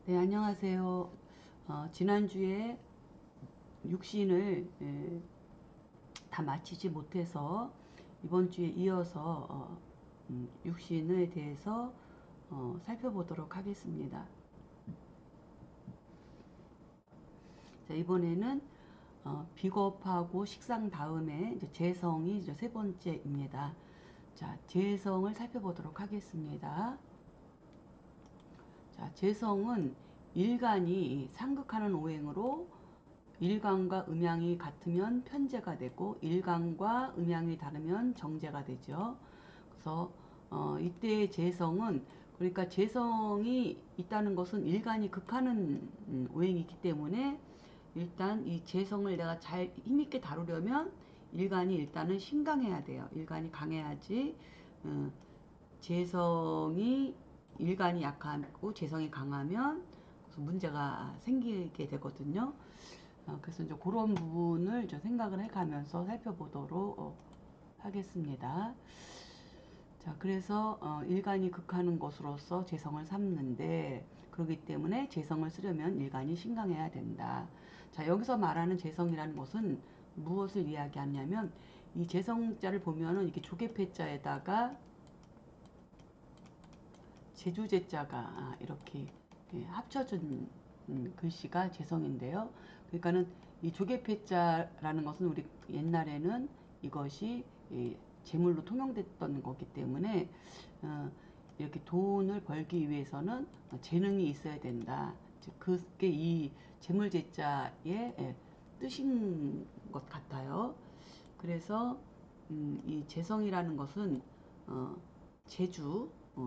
네, 안녕하세요. 지난주에 육신을 다 마치지 못해서 이번 주에 이어서 육신에 대해서 살펴보도록 하겠습니다. 자, 이번에는 비겁하고 식상 다음에 이제 재성이 이제 세 번째입니다. 자, 재성을 살펴보도록 하겠습니다. 자, 재성은 일간이 상극하는 오행으로 일간과 음양이 같으면 편재가 되고 일간과 음양이 다르면 정재가 되죠. 그래서 이때의 재성은, 그러니까 재성이 있다는 것은 일간이 극하는 오행이기 때문에 일단 이 재성을 내가 잘 힘있게 다루려면 일간이 일단은 신강해야 돼요. 일간이 강해야지 재성이, 일간이 약하고 재성이 강하면 문제가 생기게 되거든요. 그래서 이제 그런 부분을 좀 생각을 해가면서 살펴보도록 하겠습니다. 자, 그래서 일간이 극하는 것으로서 재성을 삼는데, 그렇기 때문에 재성을 쓰려면 일간이 신강해야 된다. 자, 여기서 말하는 재성이라는 것은 무엇을 이야기하냐면, 이 재성자를 보면은 이렇게 조개패자에다가 제주제자가 이렇게 합쳐진 글씨가 재성인데요. 그러니까는 이 조개패자라는 것은 우리 옛날에는 이것이 재물로 통용됐던 거기 때문에 이렇게 돈을 벌기 위해서는 재능이 있어야 된다. 그게 이 재물제자의 뜻인 것 같아요. 그래서 이 재성이라는 것은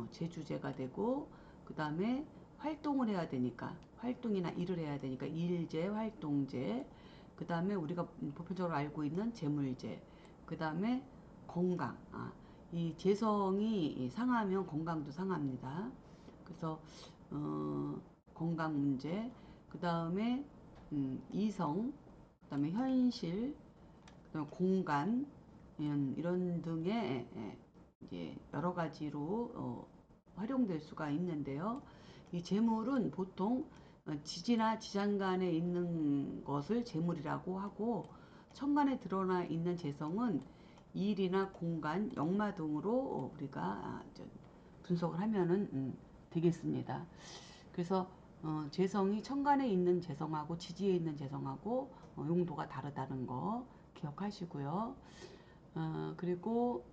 제주제가 되고, 그 다음에 활동을 해야 되니까, 활동이나 일을 해야 되니까 일제, 활동제, 그 다음에 우리가 보편적으로 알고 있는 재물제, 그 다음에 건강. 이 재성이 상하면 건강도 상합니다. 그래서 건강 문제, 그 다음에 이성, 그 다음에 현실, 그다음에 공간, 이런 등의 이제 여러 가지로 활용될 수가 있는데요. 이 재물은 보통 지지나 지장간에 있는 것을 재물이라고 하고, 천간에 드러나 있는 재성은 일이나 공간, 역마 등으로 우리가 분석을 하면은 되겠습니다. 그래서 재성이 천간에 있는 재성하고 지지에 있는 재성하고 용도가 다르다는 거 기억하시고요. 그리고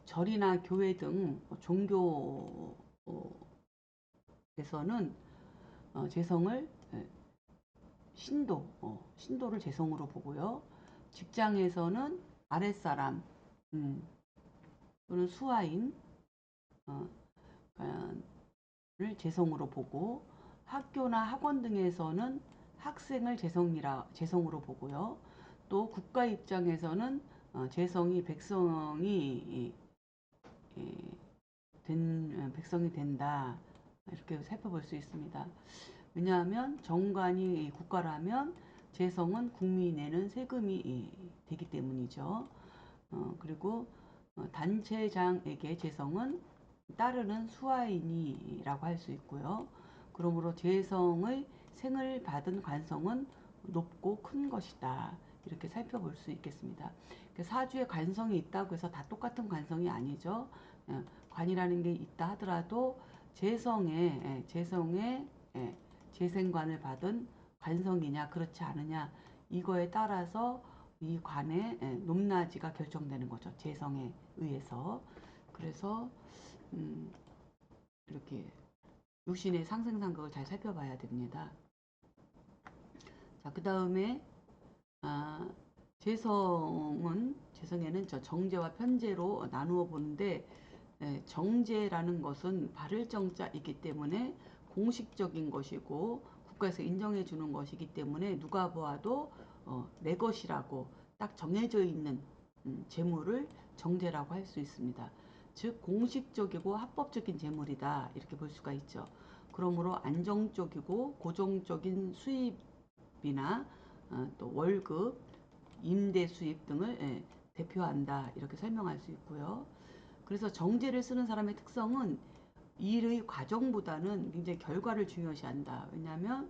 절이나 교회 등 종교에서는 재성을 신도를 재성으로 보고요. 직장에서는 아랫사람 또는 수하인 어, 를 재성으로 보고, 학교나 학원 등에서는 학생을 재성으로 보고요. 또 국가 입장에서는 재성이 백성이 된다, 이렇게 살펴볼 수 있습니다. 왜냐하면 정관이 국가라면 재성은 국민이 내는 세금이 되기 때문이죠. 그리고 단체장에게 재성은 따르는 수하인이라고 할 수 있고요. 그러므로 재성의 생을 받은 관성은 높고 큰 것이다, 이렇게 살펴볼 수 있겠습니다. 사주에 관성이 있다고 해서 다 똑같은 관성이 아니죠. 관이라는 게 있다 하더라도 재성의 재생관을 받은 관성이냐 그렇지 않으냐, 이거에 따라서 이 관의 높낮이가 결정되는 거죠. 재성에 의해서. 그래서 이렇게 육신의 상승상극을 잘 살펴봐야 됩니다. 자, 그 다음에 아, 재성에는 정제와 편제로 나누어 보는데, 정제라는 것은 바를 정자이기 때문에 공식적인 것이고 국가에서 인정해 주는 것이기 때문에 누가 보아도 내 것이라고 딱 정해져 있는 재물을 정제라고 할 수 있습니다. 즉 공식적이고 합법적인 재물이다, 이렇게 볼 수가 있죠. 그러므로 안정적이고 고정적인 수입이나 또 월급, 임대 수입 등을 대표한다, 이렇게 설명할 수 있고요. 그래서 정제를 쓰는 사람의 특성은 일의 과정보다는 굉장히 결과를 중요시한다. 왜냐하면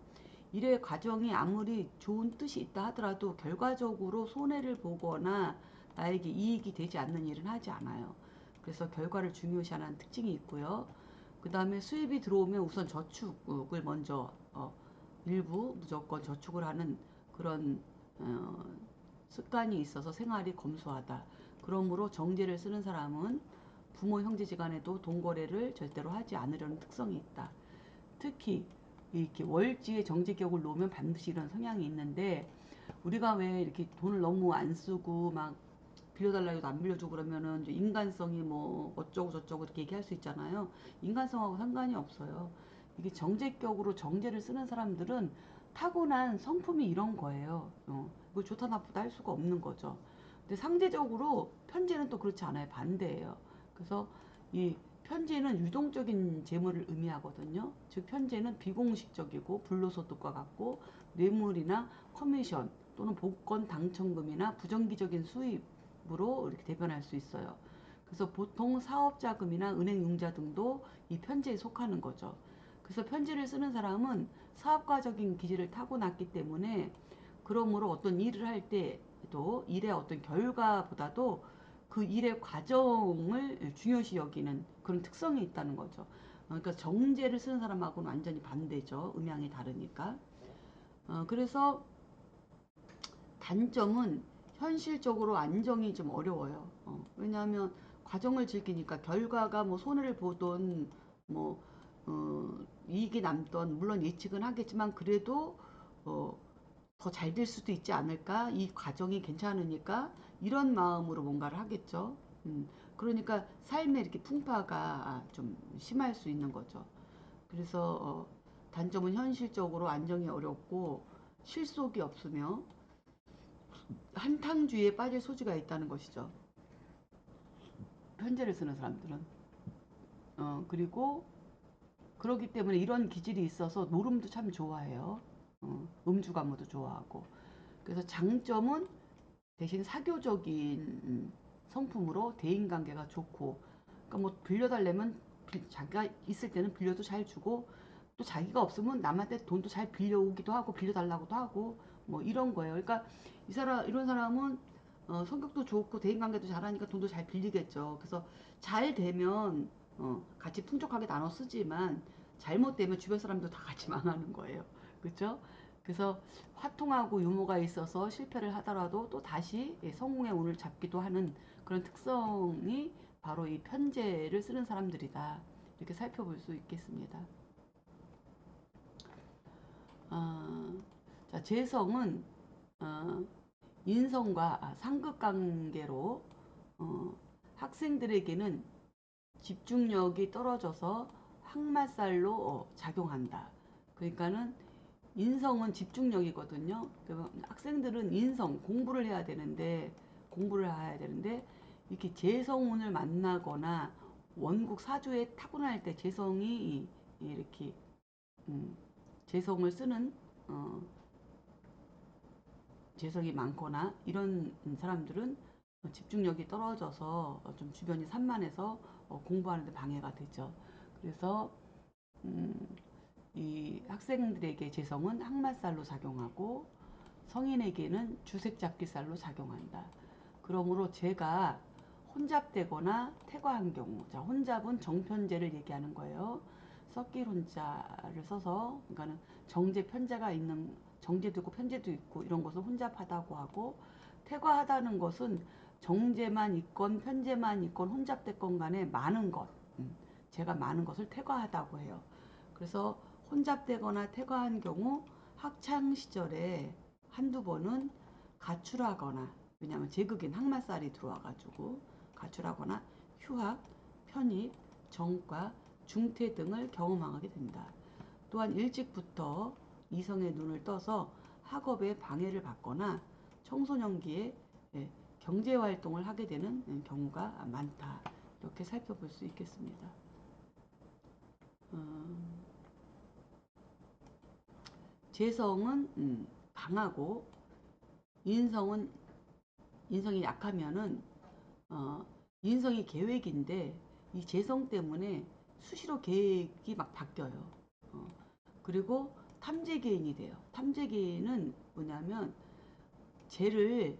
일의 과정이 아무리 좋은 뜻이 있다 하더라도 결과적으로 손해를 보거나 나에게 이익이 되지 않는 일은 하지 않아요. 그래서 결과를 중요시하는 특징이 있고요. 그 다음에 수입이 들어오면 우선 저축을 먼저 일부 무조건 저축을 하는 그런 습관이 있어서 생활이 검소하다. 그러므로 정제를 쓰는 사람은 부모 형제지간에도 돈거래를 절대로 하지 않으려는 특성이 있다. 특히 이렇게 월지에 정제격을 놓으면 반드시 이런 성향이 있는데, 우리가 왜 이렇게 돈을 너무 안 쓰고 막 빌려달라 해도 안 빌려주고 그러면은 인간성이 뭐 어쩌고 저쩌고 이렇게 얘기할 수 있잖아요. 인간성하고 상관이 없어요. 이게 정제격으로 정제를 쓰는 사람들은 타고난 성품이 이런 거예요. 이걸 좋다 나쁘다 할 수가 없는 거죠. 근데 상대적으로 편제는 또 그렇지 않아요. 반대예요. 그래서 이 편제는 유동적인 재물을 의미하거든요. 즉 편제는 비공식적이고 불로소득과 같고 뇌물이나 커미션 또는 복권 당첨금이나 부정기적인 수입으로 이렇게 대변할 수 있어요. 그래서 보통 사업자금이나 은행 융자 등도 이 편제에 속하는 거죠. 그래서 편지를 쓰는 사람은 사업가적인 기질을 타고났기 때문에, 그러므로 어떤 일을 할 때도 일의 어떤 결과보다도 그 일의 과정을 중요시 여기는 그런 특성이 있다는 거죠. 그러니까 정제를 쓰는 사람하고는 완전히 반대죠. 음양이 다르니까. 그래서 단점은 현실적으로 안정이 좀 어려워요. 왜냐하면 과정을 즐기니까 결과가 뭐 손해를 보던 뭐 이익이 남던 물론 예측은 하겠지만 그래도 더 잘 될 수도 있지 않을까? 이 과정이 괜찮으니까 이런 마음으로 뭔가를 하겠죠. 그러니까 삶에 이렇게 풍파가 좀 심할 수 있는 거죠. 그래서 단점은 현실적으로 안정이 어렵고 실속이 없으며 한탕주의에 빠질 소지가 있다는 것이죠. 편제를 쓰는 사람들은. 그리고 그렇기 때문에 이런 기질이 있어서 노름도 참 좋아해요. 음주 가무도 좋아하고. 그래서 장점은 대신 사교적인 성품으로 대인관계가 좋고, 그러니까 뭐 빌려달래면 자기가 있을 때는 빌려도 잘 주고, 또 자기가 없으면 남한테 돈도 잘 빌려오기도 하고 빌려달라고도 하고 뭐 이런 거예요. 그러니까 이런 사람은 성격도 좋고 대인관계도 잘하니까 돈도 잘 빌리겠죠. 그래서 잘 되면 같이 풍족하게 나눠 쓰지만 잘못되면 주변 사람도 다 같이 망하는 거예요. 그렇죠? 그래서 화통하고 유머가 있어서 실패를 하더라도 또 다시 성공의 운을 잡기도 하는 그런 특성이 바로 이 편제를 쓰는 사람들이다. 이렇게 살펴볼 수 있겠습니다. 자, 재성은 인성과 상극관계로 학생들에게는 집중력이 떨어져서 항마살로 작용한다. 그러니까는 인성은 집중력이거든요. 학생들은 인성 공부를 해야 되는데 이렇게 재성운을 만나거나 원국 사주에 타고날 때 재성이 이렇게 재성을 쓰는 재성이 많거나 이런 사람들은 집중력이 떨어져서 좀 주변이 산만해서 공부하는데 방해가 되죠. 그래서 이 학생들에게 재성은 항마살로 작용하고 성인에게는 주색잡기살로 작용한다. 그러므로 제가 혼잡되거나 퇴과한 경우, 자, 혼잡은 정편제를 얘기하는 거예요. 섞일 혼자를 써서, 그러니까는 정제 편제가 있는, 정제도 있고 편제도 있고 이런 것을 혼잡하다고 하고, 퇴과하다는 것은 정제만 있건 편제만 있건 혼잡됐건 간에 많은 것, 제가 많은 것을 퇴과하다고 해요. 그래서 혼잡되거나 퇴과한 경우 학창 시절에 한두 번은 가출하거나, 왜냐하면 제극인 항마살이 들어와가지고 가출하거나 휴학, 편입, 전과, 중퇴 등을 경험하게 된다. 또한 일찍부터 이성의 눈을 떠서 학업에 방해를 받거나 청소년기에 경제활동을 하게 되는 경우가 많다. 이렇게 살펴볼 수 있겠습니다. 재성은 강하고 인성이 약하면은 인성이 계획인데 이 재성 때문에 수시로 계획이 막 바뀌어요. 그리고 탐재개인이 돼요. 탐재개인은 뭐냐면 죄를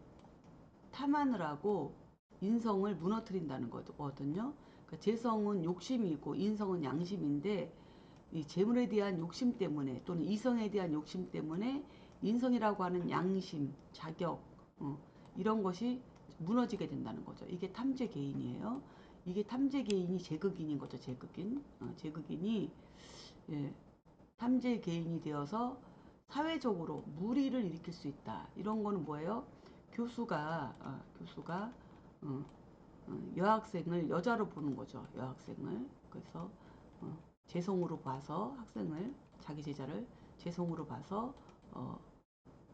탐하느라고 인성을 무너뜨린다는 거거든요. 그러니까 재성은 욕심이고 인성은 양심인데 이 재물에 대한 욕심 때문에 또는 이성에 대한 욕심 때문에 인성이라고 하는 양심, 자격 이런 것이 무너지게 된다는 거죠. 이게 탐재개인이에요. 이게 탐재개인이 제극인인 거죠. 제극인. 제극인이 예, 탐재개인이 되어서 사회적으로 무리를 일으킬 수 있다. 이런 거는 뭐예요? 교수가 여학생을 여자로 보는 거죠. 여학생을. 그래서 재성으로 봐서 학생을 자기 제자를 재성으로 봐서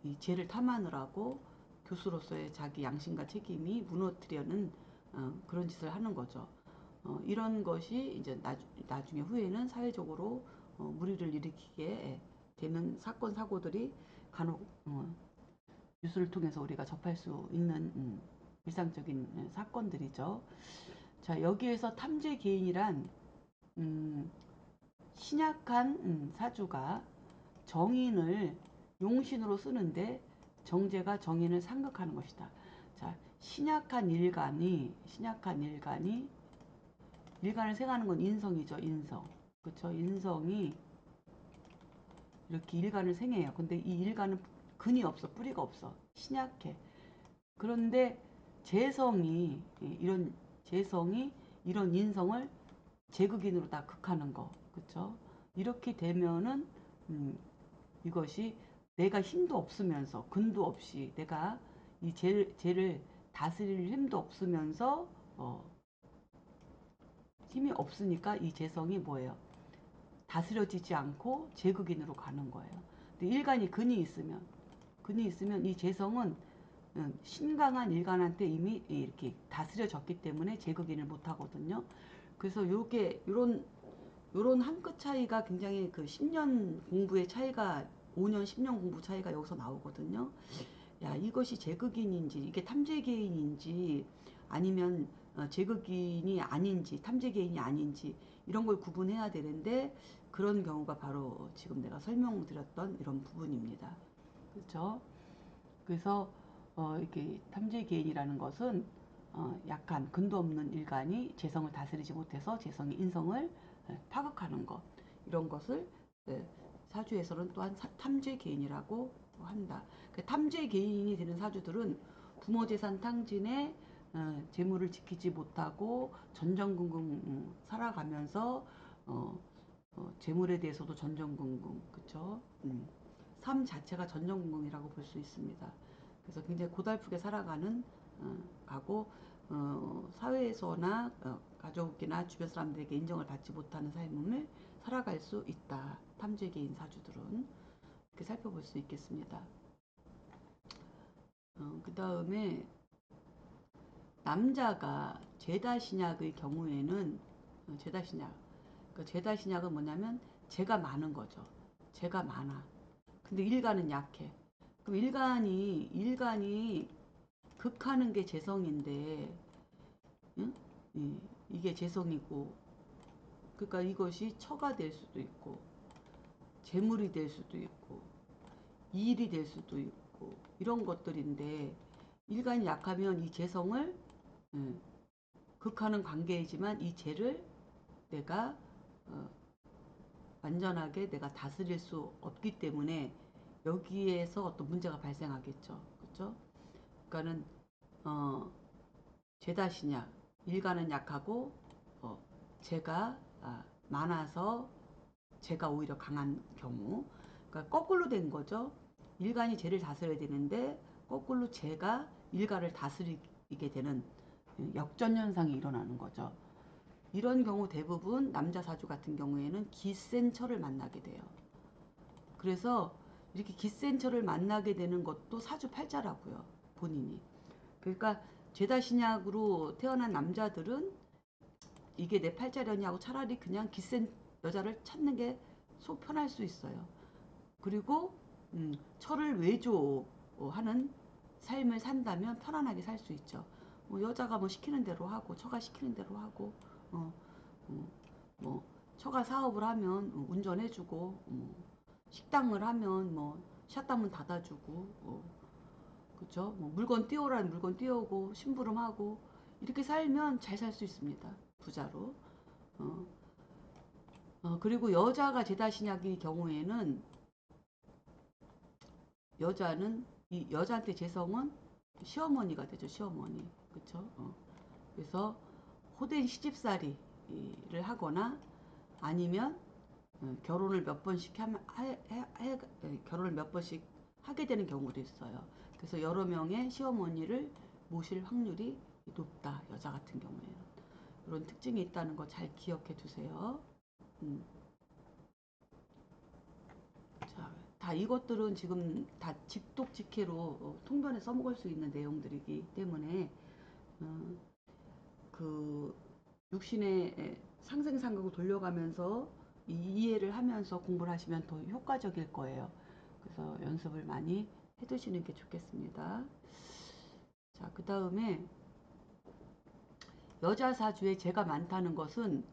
이 죄를 탐하느라고 교수로서의 자기 양심과 책임이 무너뜨려는 그런 짓을 하는 거죠. 이런 것이 이제 나중에 후에는 사회적으로 무리를 일으키게 되는 사건 사고들이 간혹 뉴스를 통해서 우리가 접할 수 있는 일상적인 사건들이죠. 자, 여기에서 탐재 개인이란 신약한 사주가 정인을 용신으로 쓰는데 정제가 정인을 상극하는 것이다. 자, 신약한 일간을 생하는 건 인성이죠. 인성. 그렇죠? 인성이 이렇게 일간을 생해요. 근데 이 일간은 근이 없어. 뿌리가 없어. 신약해. 그런데 재성이 이런 인성을 제극인으로 다 극하는 거. 그렇죠? 이렇게 되면은 이것이 내가 힘도 없으면서 근도 없이 내가 이 죄를 다스릴 힘도 없으면서 힘이 없으니까 이 재성이 뭐예요? 다스려지지 않고 제극인으로 가는 거예요. 근데 일간이 근이 있으면 이 재성은 신강한 일간한테 이미 이렇게 다스려졌기 때문에 제극인을 못 하거든요. 그래서 요런 한 끗 차이가 굉장히 그 10년 공부의 차이가 5년 10년 공부 차이가 여기서 나오거든요. 야, 이것이 제극인인지 이게 탐재개인인지 아니면 제극인이 아닌지 탐재개인이 아닌지 이런 걸 구분해야 되는데 그런 경우가 바로 지금 내가 설명드렸던 이런 부분입니다. 그렇죠? 그래서 이렇게 탐재개인이라는 것은 약한 근도 없는 일간이 재성을 다스리지 못해서 재성의 인성을 파극하는 것 이런 것을 사주에서는 또한 탐재개인이라고 한다. 그 탐재개인이 되는 사주들은 부모재산 탕진에 재물을 지키지 못하고 전전긍긍 살아가면서 재물에 대해서도 전전긍긍 그쵸? 삶 자체가 전전긍긍이라고 볼 수 있습니다. 그래서 굉장히 고달프게 살아가는 가고 사회에서나 가족이나 주변 사람들에게 인정을 받지 못하는 삶을 살아갈 수 있다. 탐재개인 사주들은 이렇게 살펴볼 수 있겠습니다. 그 다음에 남자가 죄다신약의 경우에는 죄다신약 그 죄다신약은 뭐냐면 죄가 많은 거죠. 죄가 많아. 근데 일간은 약해. 그럼 일간이 극하는 게 재성인데 응? 이게 재성이고 그러니까 이것이 처가 될 수도 있고 재물이 될 수도 있고 일이 될 수도 있고 이런 것들인데 일간이 약하면 이 재성을 극하는 관계이지만 이 재를 내가 완전하게 내가 다스릴 수 없기 때문에 여기에서 어떤 문제가 발생하겠죠. 그렇죠? 그러니까는 죄다시냐 일간은 약하고 죄가 많아서 죄가 오히려 강한 경우 그러니까 거꾸로 된 거죠. 일간이 죄를 다스려야 되는데 거꾸로 죄가 일간을 다스리게 되는 역전현상이 일어나는 거죠. 이런 경우 대부분 남자 사주 같은 경우에는 기센 처를 만나게 돼요. 그래서 이렇게 기센 처를 만나게 되는 것도 사주 팔자라고요. 본인이. 그러니까 죄다신약으로 태어난 남자들은 이게 내 팔자려냐고 차라리 그냥 기센 여자를 찾는 게 속 편할 수 있어요. 그리고 처를 외조하는 삶을 산다면 편안하게 살 수 있죠. 뭐 여자가 뭐 시키는 대로 하고 처가 시키는 대로 하고 어, 뭐 처가 사업을 하면 운전해주고 식당을 하면 뭐 샷다문 닫아주고 그죠? 뭐 물건 띄워라는 물건 띄우고 심부름하고 이렇게 살면 잘 살 수 있습니다. 부자로. 어, 그리고 여자가 제다신약의 경우에는 여자는 이 여자한테 재성은 시어머니가 되죠. 시어머니. 그쵸? 그래서 호된 시집살이를 하거나 아니면 결혼을 몇 번씩 결혼을 몇 번씩 하게 되는 경우도 있어요. 그래서 여러 명의 시어머니를 모실 확률이 높다. 여자 같은 경우에는. 이런 특징이 있다는 거 잘 기억해 두세요. 음. 자, 다 이것들은 지금 다 직독직해로 통변에 써먹을 수 있는 내용들이기 때문에 어, 그 육신의 상생상극을 돌려가면서 이해를 하면서 공부를 하시면 더 효과적일 거예요. 그래서 연습을 많이 해두시는 게 좋겠습니다. 자, 그 다음에 여자 사주에 재가 많다는 것은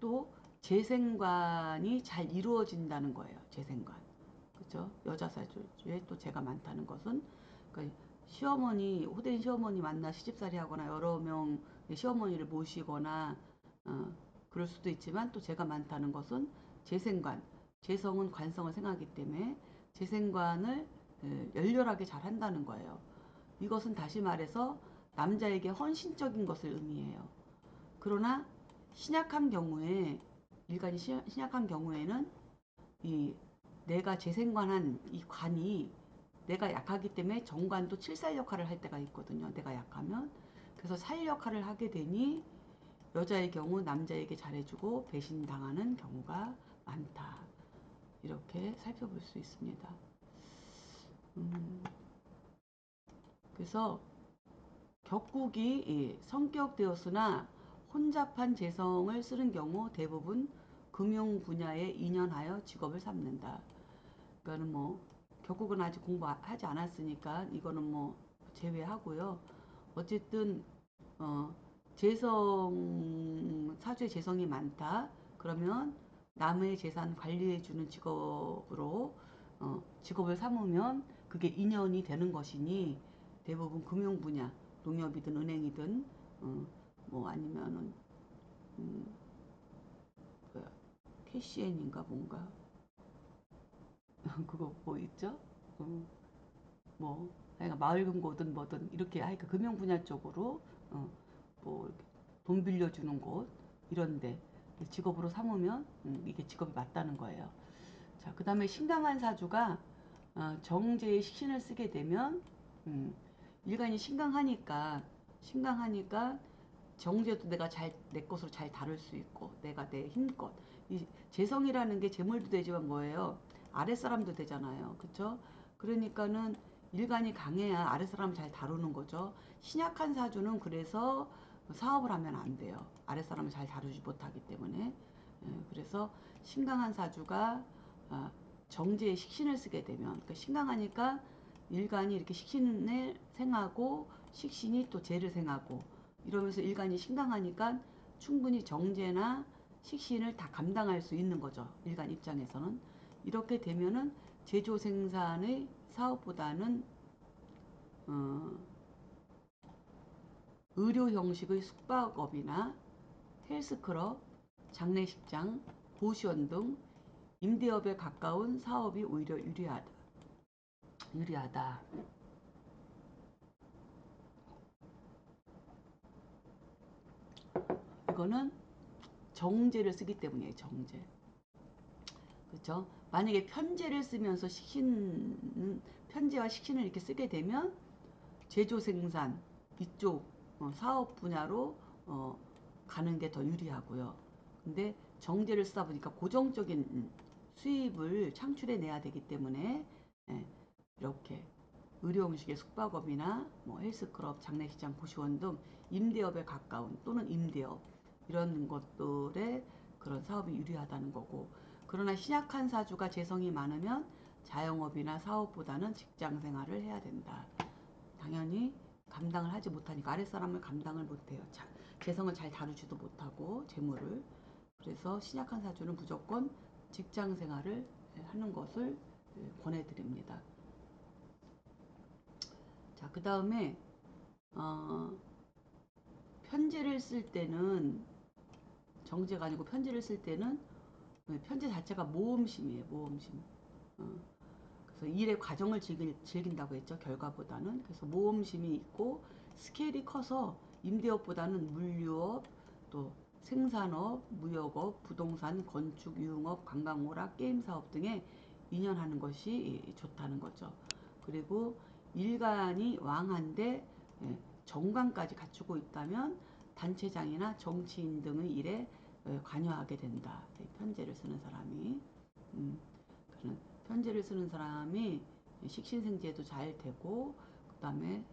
또 재생관이 잘 이루어진다는 거예요. 재생관. 그죠? 여자 사주에 또 재가 많다는 것은 그러니까 시어머니, 호된 시어머니 만나 시집살이 하거나 여러 명의 시어머니를 모시거나 그럴 수도 있지만 또 재가 많다는 것은 재생관, 재성은 관성을 생각하기 때문에 재생관을 열렬하게 잘 한다는 거예요. 이것은 다시 말해서 남자에게 헌신적인 것을 의미해요. 그러나 신약한 경우에 일간이 신약한 경우에는 이 내가 재생관한 이 관이 내가 약하기 때문에 정관도 칠살 역할을 할 때가 있거든요. 내가 약하면. 그래서 살 역할을 하게 되니 여자의 경우 남자에게 잘해주고 배신당하는 경우가 많다. 이렇게 살펴볼 수 있습니다. 그래서 격국이 성격되었으나 혼잡한 재성을 쓰는 경우 대부분 금융 분야에 인연하여 직업을 삼는다. 그러니까는 뭐 격국은 아직 공부하지 않았으니까 이거는 뭐 제외하고요. 어쨌든 재성 사주에 재성이 많다. 그러면 남의 재산 관리해주는 직업으로 직업을 삼으면 그게 인연이 되는 것이니 대부분 금융 분야, 농협이든 은행이든 뭐 아니면은 뭐야, KCN인가 뭔가 그거 뭐 있죠? 뭐 하여간 마을금고든 뭐든 이렇게 하여간 금융 분야 쪽으로 뭐 돈 빌려주는 곳 이런데 직업으로 삼으면 이게 직업이 맞다는 거예요. 자, 그 다음에 신강한 사주가 정제의 식신을 쓰게 되면 일간이 신강하니까 정제도 내가 잘 내 것으로 잘 다룰 수 있고 내가 내 힘껏 이 재성이라는 게 재물도 되지만 뭐예요? 아랫사람도 되잖아요. 그쵸? 그러니까는 일간이 강해야 아랫사람을 잘 다루는 거죠. 신약한 사주는 그래서 사업을 하면 안 돼요. 아랫사람을 잘 다루지 못하기 때문에. 그래서 신강한 사주가 정제의 식신을 쓰게 되면 그러니까 신강하니까 일간이 이렇게 식신을 생하고 식신이 또 재를 생하고 이러면서 일간이 신강하니까 충분히 정제나 식신을 다 감당할 수 있는 거죠. 일간 입장에서는. 이렇게 되면은 제조 생산의 사업보다는 의료 형식의 숙박업이나 헬스클럽, 장례식장, 고시원 등 임대업에 가까운 사업이 오히려 유리하다. 이거는 정제를 쓰기 때문이에요. 정제. 그렇죠? 만약에 편제를 쓰면서 편제와 식신을 이렇게 쓰게 되면 제조 생산 이쪽 사업 분야로 가는 게 더 유리하고요. 근데 정제를 쓰다 보니까 고정적인 수입을 창출해 내야 되기 때문에 예, 이렇게 의료음식의 숙박업이나 뭐 헬스클럽, 장례식장, 고시원 등 임대업에 가까운 또는 임대업 이런 것들의 그런 사업이 유리하다는 거고 그러나 신약한 사주가 재성이 많으면 자영업이나 사업보다는 직장 생활을 해야 된다. 당연히 감당을 하지 못하니까 아랫사람을 감당을 못해요. 재성을 잘 다루지도 못하고 재물을. 그래서 신약한 사주는 무조건 직장 생활을 하는 것을 권해드립니다. 자, 그 다음에 편지를 쓸 때는 정제가 아니고 편지를 쓸 때는 편지 자체가 모험심이에요. 모험심. 그래서 일의 과정을 즐긴다고 했죠. 결과보다는. 그래서 모험심이 있고 스케일이 커서 임대업보다는 물류업, 또 생산업, 무역업, 부동산, 건축, 유흥업, 관광오락, 게임사업 등에 인연하는 것이 좋다는 거죠. 그리고 일간이 왕한데 정관까지 갖추고 있다면 단체장이나 정치인 등의 일에 관여하게 된다. 편제를 쓰는 사람이. 그런 편제를 쓰는 사람이 식신생제도 잘 되고, 그 다음에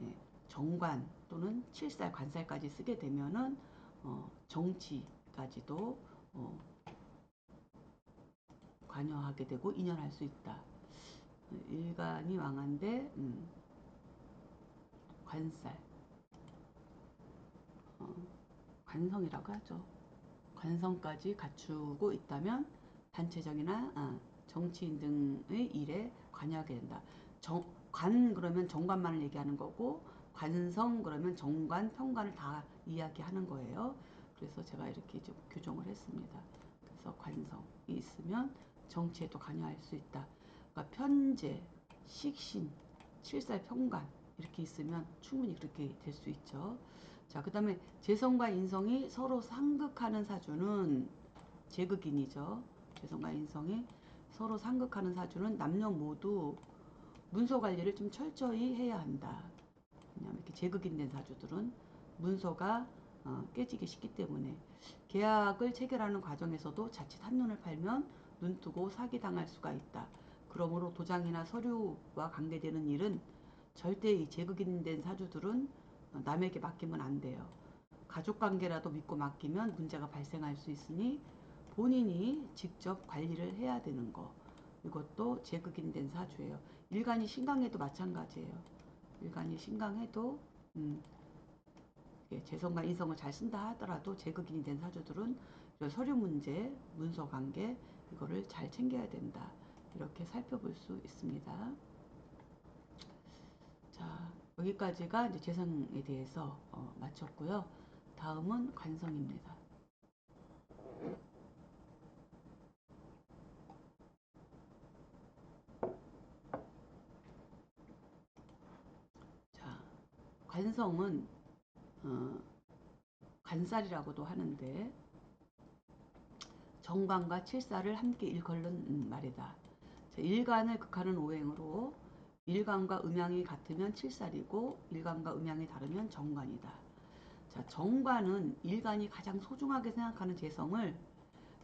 정관 또는 칠살, 관살까지 쓰게 되면은 정치까지도 관여하게 되고 인연할 수 있다. 일간이 왕한데 관살, 관성이라고 하죠. 관성까지 갖추고 있다면 단체적이나 정치인 등의 일에 관여하게 된다. 관 그러면 정관만을 얘기하는 거고, 관성 그러면 정관, 평관을 다 이야기하는 거예요. 그래서 제가 이렇게 좀 규정을 했습니다. 그래서 관성이 있으면 정치에도 관여할 수 있다. 그러니까 편제, 식신, 칠살, 평관 이렇게 있으면 충분히 그렇게 될 수 있죠. 자, 그 다음에 재성과 인성이 서로 상극하는 사주는 제극인이죠. 재성과 인성이 서로 상극하는 사주는 남녀 모두 문서 관리를 좀 철저히 해야 한다. 왜냐하면 이렇게 제극인 된 사주들은 문서가 깨지기 쉽기 때문에 계약을 체결하는 과정에서도 자칫 한눈을 팔면 눈뜨고 사기당할 수가 있다. 그러므로 도장이나 서류와 관계되는 일은 절대 이 제극인 된 사주들은 남에게 맡기면 안 돼요. 가족관계라도 믿고 맡기면 문제가 발생할 수 있으니 본인이 직접 관리를 해야 되는 거. 이것도 제극인 된 사주예요. 일간이 신강해도 마찬가지예요. 일간이 신강해도 재성과 인성을 잘 쓴다 하더라도 제극인이 된 사주들은 서류 문제, 문서 관계 이거를 잘 챙겨야 된다. 이렇게 살펴볼 수 있습니다. 자, 여기까지가 이제 재성에 대해서 마쳤고요. 다음은 관성입니다. 자, 관성은 관살이라고도 하는데 정관과 칠살을 함께 일컬는 말이다. 자, 일간을 극하는 오행으로 일간과 음양이 같으면 칠살이고 일간과 음양이 다르면 정관이다. 자, 정관은 일간이 가장 소중하게 생각하는 재성을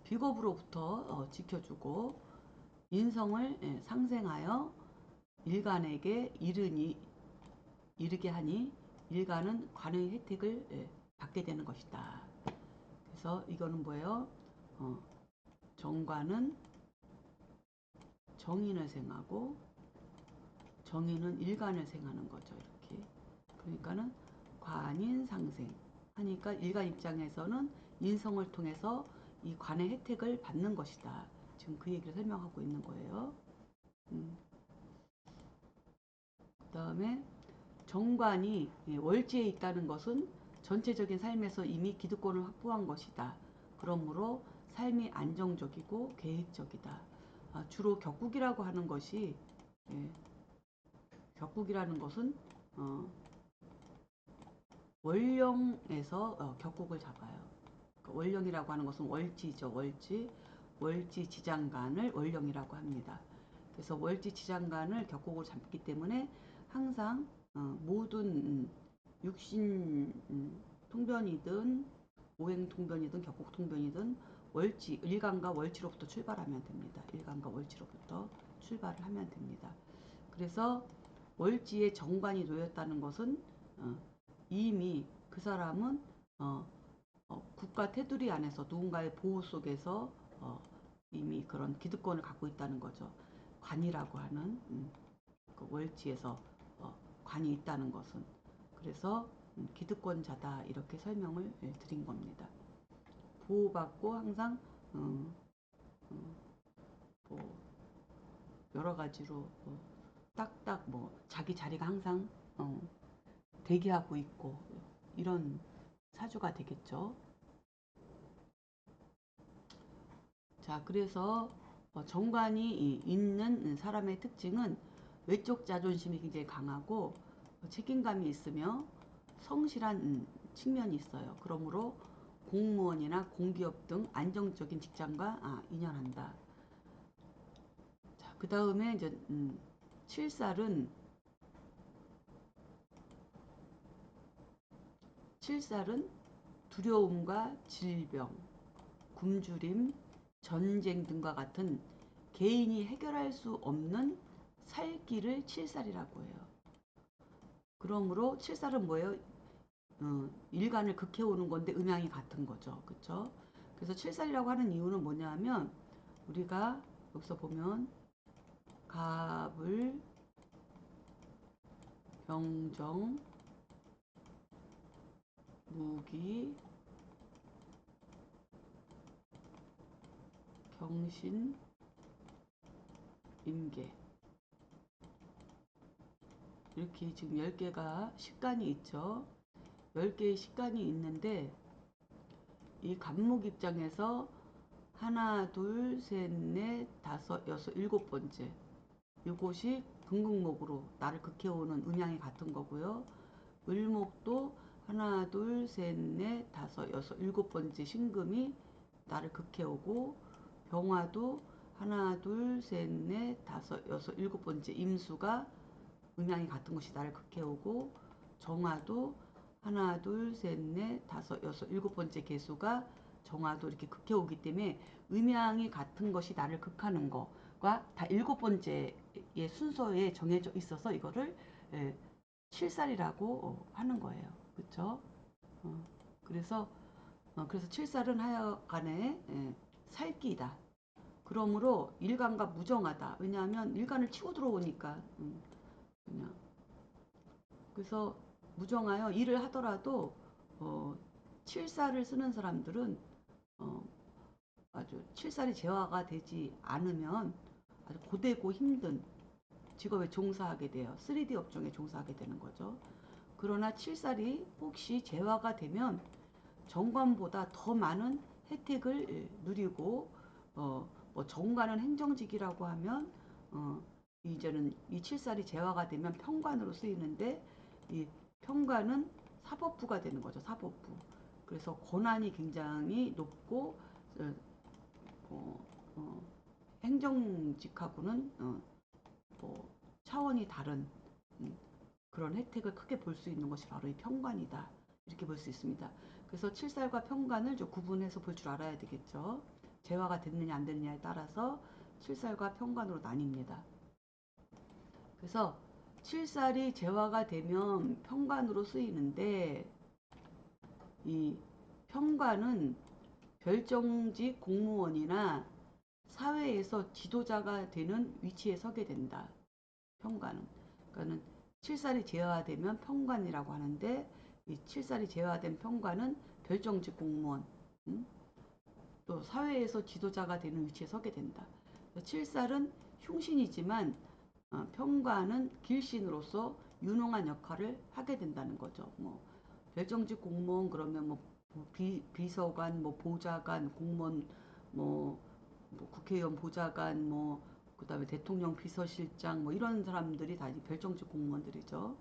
비겁으로부터 지켜주고 인성을 상생하여 일간에게 이르게 하니 일간은 관의 혜택을 받게 되는 것이다. 그래서 이거는 뭐예요? 정관은 정인을 생하고 정인은 일간을 생하는 거죠. 이렇게. 그러니까는 관인 상생 하니까 일간 입장에서는 인성을 통해서 이 관의 혜택을 받는 것이다. 지금 그 얘기를 설명하고 있는 거예요. 그 다음에 정관이 월지에 있다는 것은 전체적인 삶에서 이미 기득권을 확보한 것이다. 그러므로 삶이 안정적이고 계획적이다. 주로 격국이라고 하는 것이 격국이라는 것은 월령에서 격국을 잡아요. 그러니까 월령이라고 하는 것은 월지죠. 월지 지장간을 월령이라고 합니다. 그래서 월지 지장간을 격국으로 잡기 때문에 항상 모든 육신 통변이든 오행 통변이든 격국 통변이든 월지 일간과 월지로부터 출발하면 됩니다. 일간과 월지로부터 출발을 하면 됩니다. 그래서 월지에 정관이 놓였다는 것은 이미 그 사람은 국가 테두리 안에서 누군가의 보호 속에서 이미 그런 기득권을 갖고 있다는 거죠. 관이라고 하는 그 월지에서 관이 있다는 것은 그래서 기득권자다 이렇게 설명을 드린 겁니다. 보호받고 항상 뭐 여러 가지로 딱딱 뭐 자기 자리가 항상 대기하고 있고 이런 사주가 되겠죠. 자, 그래서 정관이 있는 사람의 특징은 외적 자존심이 굉장히 강하고 책임감이 있으며 성실한 측면이 있어요. 그러므로 공무원이나 공기업 등 안정적인 직장과 인연한다. 자, 그 다음에 이제 칠살은 두려움과 질병, 굶주림, 전쟁 등과 같은 개인이 해결할 수 없는 살기를 칠살이라고 해요. 그러므로 칠살은 뭐예요? 일간을 극해오는 건데 음양이 같은 거죠. 그쵸? 그래서 칠살이라고 하는 이유는 뭐냐면 우리가 여기서 보면 갑을, 병정, 무기, 경신, 임계 이렇게 지금 10개가 식간이 있죠. 10개의 식간이 있는데 이 갑목 입장에서 하나, 둘, 셋, 넷, 다섯, 여섯, 일곱 번째 이것이 금극목으로 나를 극해오는 음양이 같은 거고요. 을목도 하나, 둘, 셋, 넷, 다섯, 여섯, 일곱 번째 신금이 나를 극해오고 병화도 하나, 둘, 셋, 넷, 다섯, 여섯, 일곱 번째 임수가 음양이 같은 것이 나를 극해오고 정화도 하나, 둘, 셋, 넷, 다섯, 여섯, 일곱 번째 개수가 정화도 이렇게 극해오기 때문에 음양이 같은 것이 나를 극하는 거가 다 일곱 번째의 순서에 정해져 있어서 이거를 칠살이라고 하는 거예요. 그렇죠? 그래서 칠살은 하여간에 살기다. 그러므로 일간과 무정하다. 왜냐하면 일간을 치고 들어오니까 그냥 그래서 무정하여 일을 하더라도 칠살을 쓰는 사람들은 아주 칠살이 재화가 되지 않으면 아주 고되고 힘든 직업에 종사하게 돼요. 3D 업종에 종사하게 되는 거죠. 그러나 칠살이 혹시 재화가 되면 정관보다 더 많은 혜택을 누리고 뭐 정관은 행정직이라고 하면 이제는 이 칠살이 재화가 되면 평관으로 쓰이는데 이 평관은 사법부가 되는 거죠. 사법부. 그래서 권한이 굉장히 높고 행정직하고는 뭐 차원이 다른 그런 혜택을 크게 볼 수 있는 것이 바로 이 평관이다. 이렇게 볼 수 있습니다. 그래서 칠살과 평관을 좀 구분해서 볼 줄 알아야 되겠죠. 재화가 됐느냐 안 됐느냐에 따라서 칠살과 평관으로 나뉩니다. 그래서 칠살이 재화가 되면 평관으로 쓰이는데 이 평관은 별정직 공무원이나 사회에서 지도자가 되는 위치에 서게 된다. 평관은. 그러니까는 칠살이 재화되면 평관이라고 하는데 이 칠살이 재화된 평관은 별정직 공무원 또 사회에서 지도자가 되는 위치에 서게 된다. 칠살은 흉신이지만 평관은 길신으로서 유능한 역할을 하게 된다는 거죠. 뭐 별정직 공무원 그러면 뭐 비서관, 뭐 보좌관, 공무원, 뭐 국회의원 보좌관, 뭐 그다음에 대통령 비서실장 뭐 이런 사람들이 다 별정직 공무원들이죠.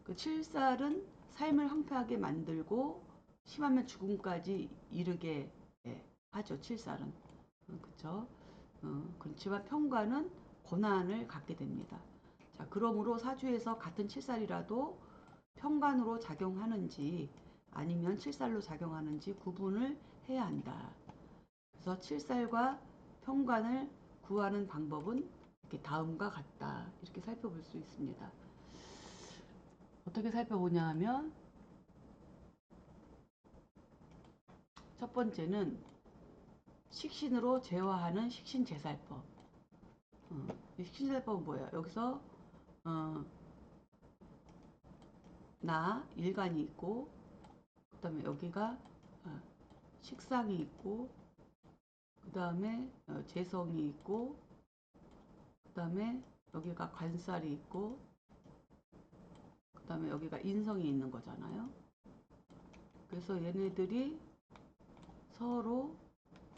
그 칠살은 삶을 황폐하게 만들고 심하면 죽음까지 이르게 하죠. 칠살은 그렇죠. 그렇지만 평관은 고난을 갖게 됩니다. 자, 그러므로 사주에서 같은 칠살이라도 평관으로 작용하는지 아니면 칠살로 작용하는지 구분을 해야 한다. 그래서 칠살과 평관을 구하는 방법은 이렇게 다음과 같다. 이렇게 살펴볼 수 있습니다. 어떻게 살펴보냐 하면 첫 번째는 식신으로 제화하는 식신제살법. 식신제살법은 뭐예요? 여기서 나 일간이 있고, 그 다음에 여기가 식상이 있고, 그 다음에 재성이 있고, 그 다음에 여기가 관살이 있고, 그 다음에 여기가 인성이 있는 거잖아요. 그래서 얘네들이 서로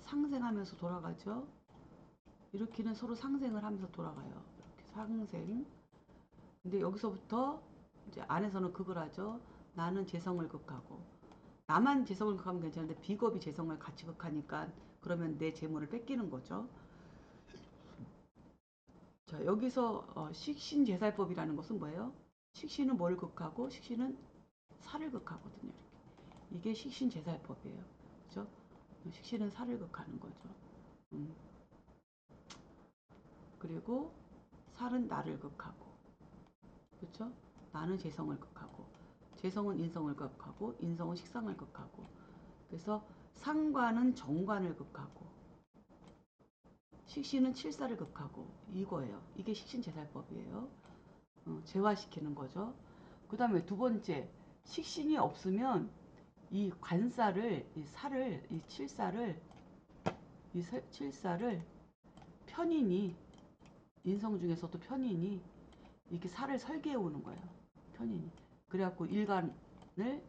상생하면서 돌아가죠. 이렇게는 서로 상생을 하면서 돌아가요. 이렇게 상생. 근데 여기서부터 이제 안에서는 극을 하죠. 나는 재성을 극하고, 나만 재성을 극하면 괜찮은데 비겁이 재성을 같이 극하니까 그러면 내 재물을 뺏기는 거죠. 자, 여기서 식신제살법이라는 것은 뭐예요? 식신은 뭘 극하고 식신은 살을 극하거든요. 이게 식신제살법이에요. 그죠? 식신은 살을 극하는 거죠. 그리고 살은 나를 극하고, 그렇죠? 나는 재성을 극하고, 재성은 인성을 극하고, 인성은 식상을 극하고. 그래서 상관은 정관을 극하고, 식신은 칠사를 극하고, 이거예요. 이게 식신제살법이에요. 재화시키는 거죠. 그 다음에 두 번째, 식신이 없으면 이 관살을, 이 살을, 이 칠사를, 편인이, 인성 중에서도 편인이 이렇게 살을 설계해 오는 거예요. 편인이. 그래갖고 일간을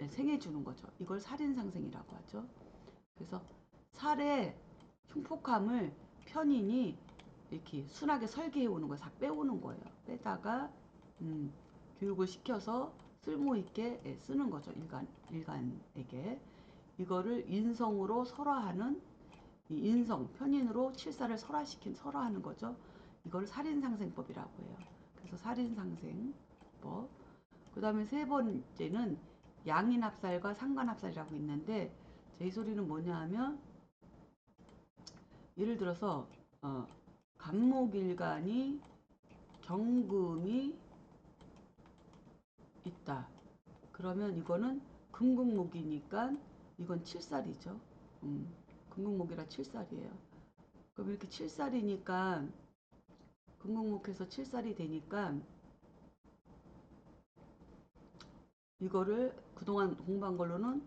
생해 주는 거죠. 이걸 살인상생이라고 하죠. 그래서 살의 흉폭함을 편인이 이렇게 순하게 설계해 오는 거예요. 다 빼오는 거예요. 빼다가 교육을 시켜서 쓸모 있게 쓰는 거죠. 일간에게. 이거를 인성으로 설화하는, 이 인성, 편인으로 칠사를 설화하는 거죠. 이걸 살인상생법이라고 해요. 그래서 살인상생법. 그 다음에 세 번째는 양인합살과 상관합살이라고 있는데, 이 소리는 뭐냐 하면, 예를 들어서 간목일간이 경금이 있다. 그러면 이거는 금국목이니까 이건 칠살이죠. 금국목이라 칠살이에요. 그럼 이렇게 칠살이니까, 금국목해서 칠살이 되니까 이거를 그동안 공부한 걸로는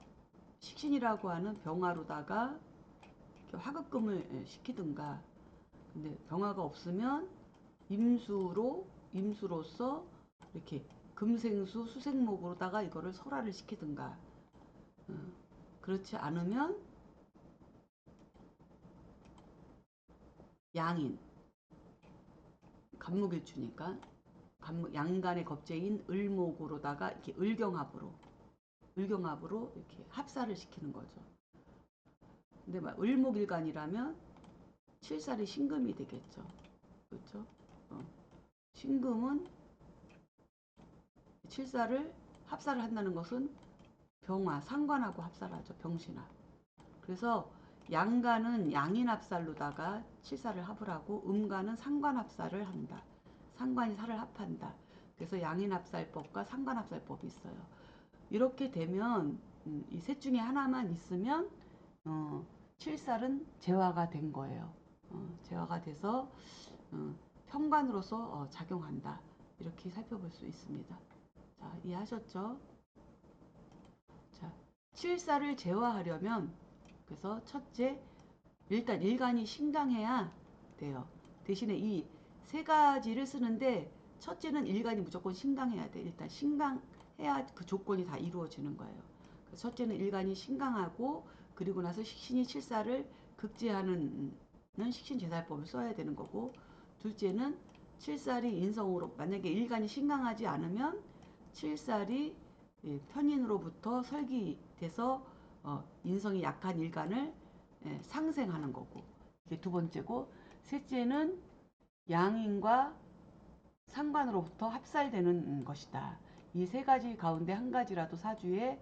식신이라고 하는 병화로다가 화급금을 시키든가, 근데 병화가 없으면 임수로서 이렇게 금생수 수생목으로다가 이거를 설화를 시키든가, 그렇지 않으면 양인, 간목일주니까 양간의 겁재인 을목으로다가 이렇게 을경합으로 이렇게 합사를 시키는 거죠. 근데 막 을목일간이라면 칠살이 신금이 되겠죠. 그렇죠? 신금은 칠살을 합사를 한다는 것은 병화, 상관하고 합사를 하죠. 병신합. 그래서 양간은 양인합살로다가 칠살을 합을 하고, 음간은 상관합살을 한다. 상관이 살을 합한다. 그래서 양인합살법과 상관합살법이 있어요. 이렇게 되면 이 셋 중에 하나만 있으면 칠살은 재화가 된 거예요. 재화가 돼서 편관으로서 작용한다. 이렇게 살펴볼 수 있습니다. 자, 이해하셨죠? 자, 칠살을 재화하려면, 그래서 첫째, 일단 일간이 신강해야 돼요. 대신에 이 세 가지를 쓰는데 첫째는 일간이 무조건 신강해야 돼. 일단 신강해야 그 조건이 다 이루어지는 거예요. 첫째는 일간이 신강하고, 그리고 나서 식신이 칠살을 극제하는 식신제살법을 써야 되는 거고, 둘째는 칠살이 인성으로, 만약에 일간이 신강하지 않으면 칠살이 편인으로부터 설기돼서 인성이 약한 일간을 상생하는 거고, 이게 두 번째고, 셋째는 양인과 상관으로부터 합살되는 것이다. 이 세 가지 가운데 한 가지라도 사주에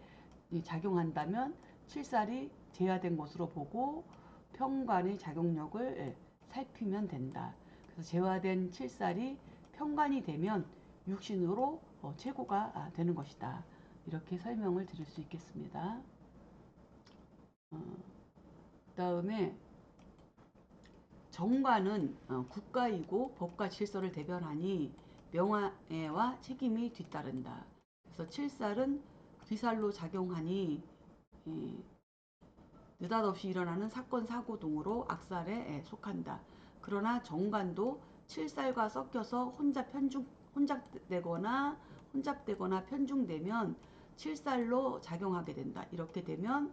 작용한다면 칠살이 제화된 것으로 보고 편관의 작용력을 살피면 된다. 그래서 제화된 칠살이 편관이 되면 육신으로 최고가 되는 것이다. 이렇게 설명을 드릴 수 있겠습니다. 그다음에 정관은 국가이고 법과 질서를 대변하니 명예와 책임이 뒤따른다. 그래서 칠살은 귀살로 작용하니 느닷없이 일어나는 사건 사고 등으로 악살에 속한다. 그러나 정관도 칠살과 섞여서 혼잡되거나 편중되면 칠살로 작용하게 된다. 이렇게 되면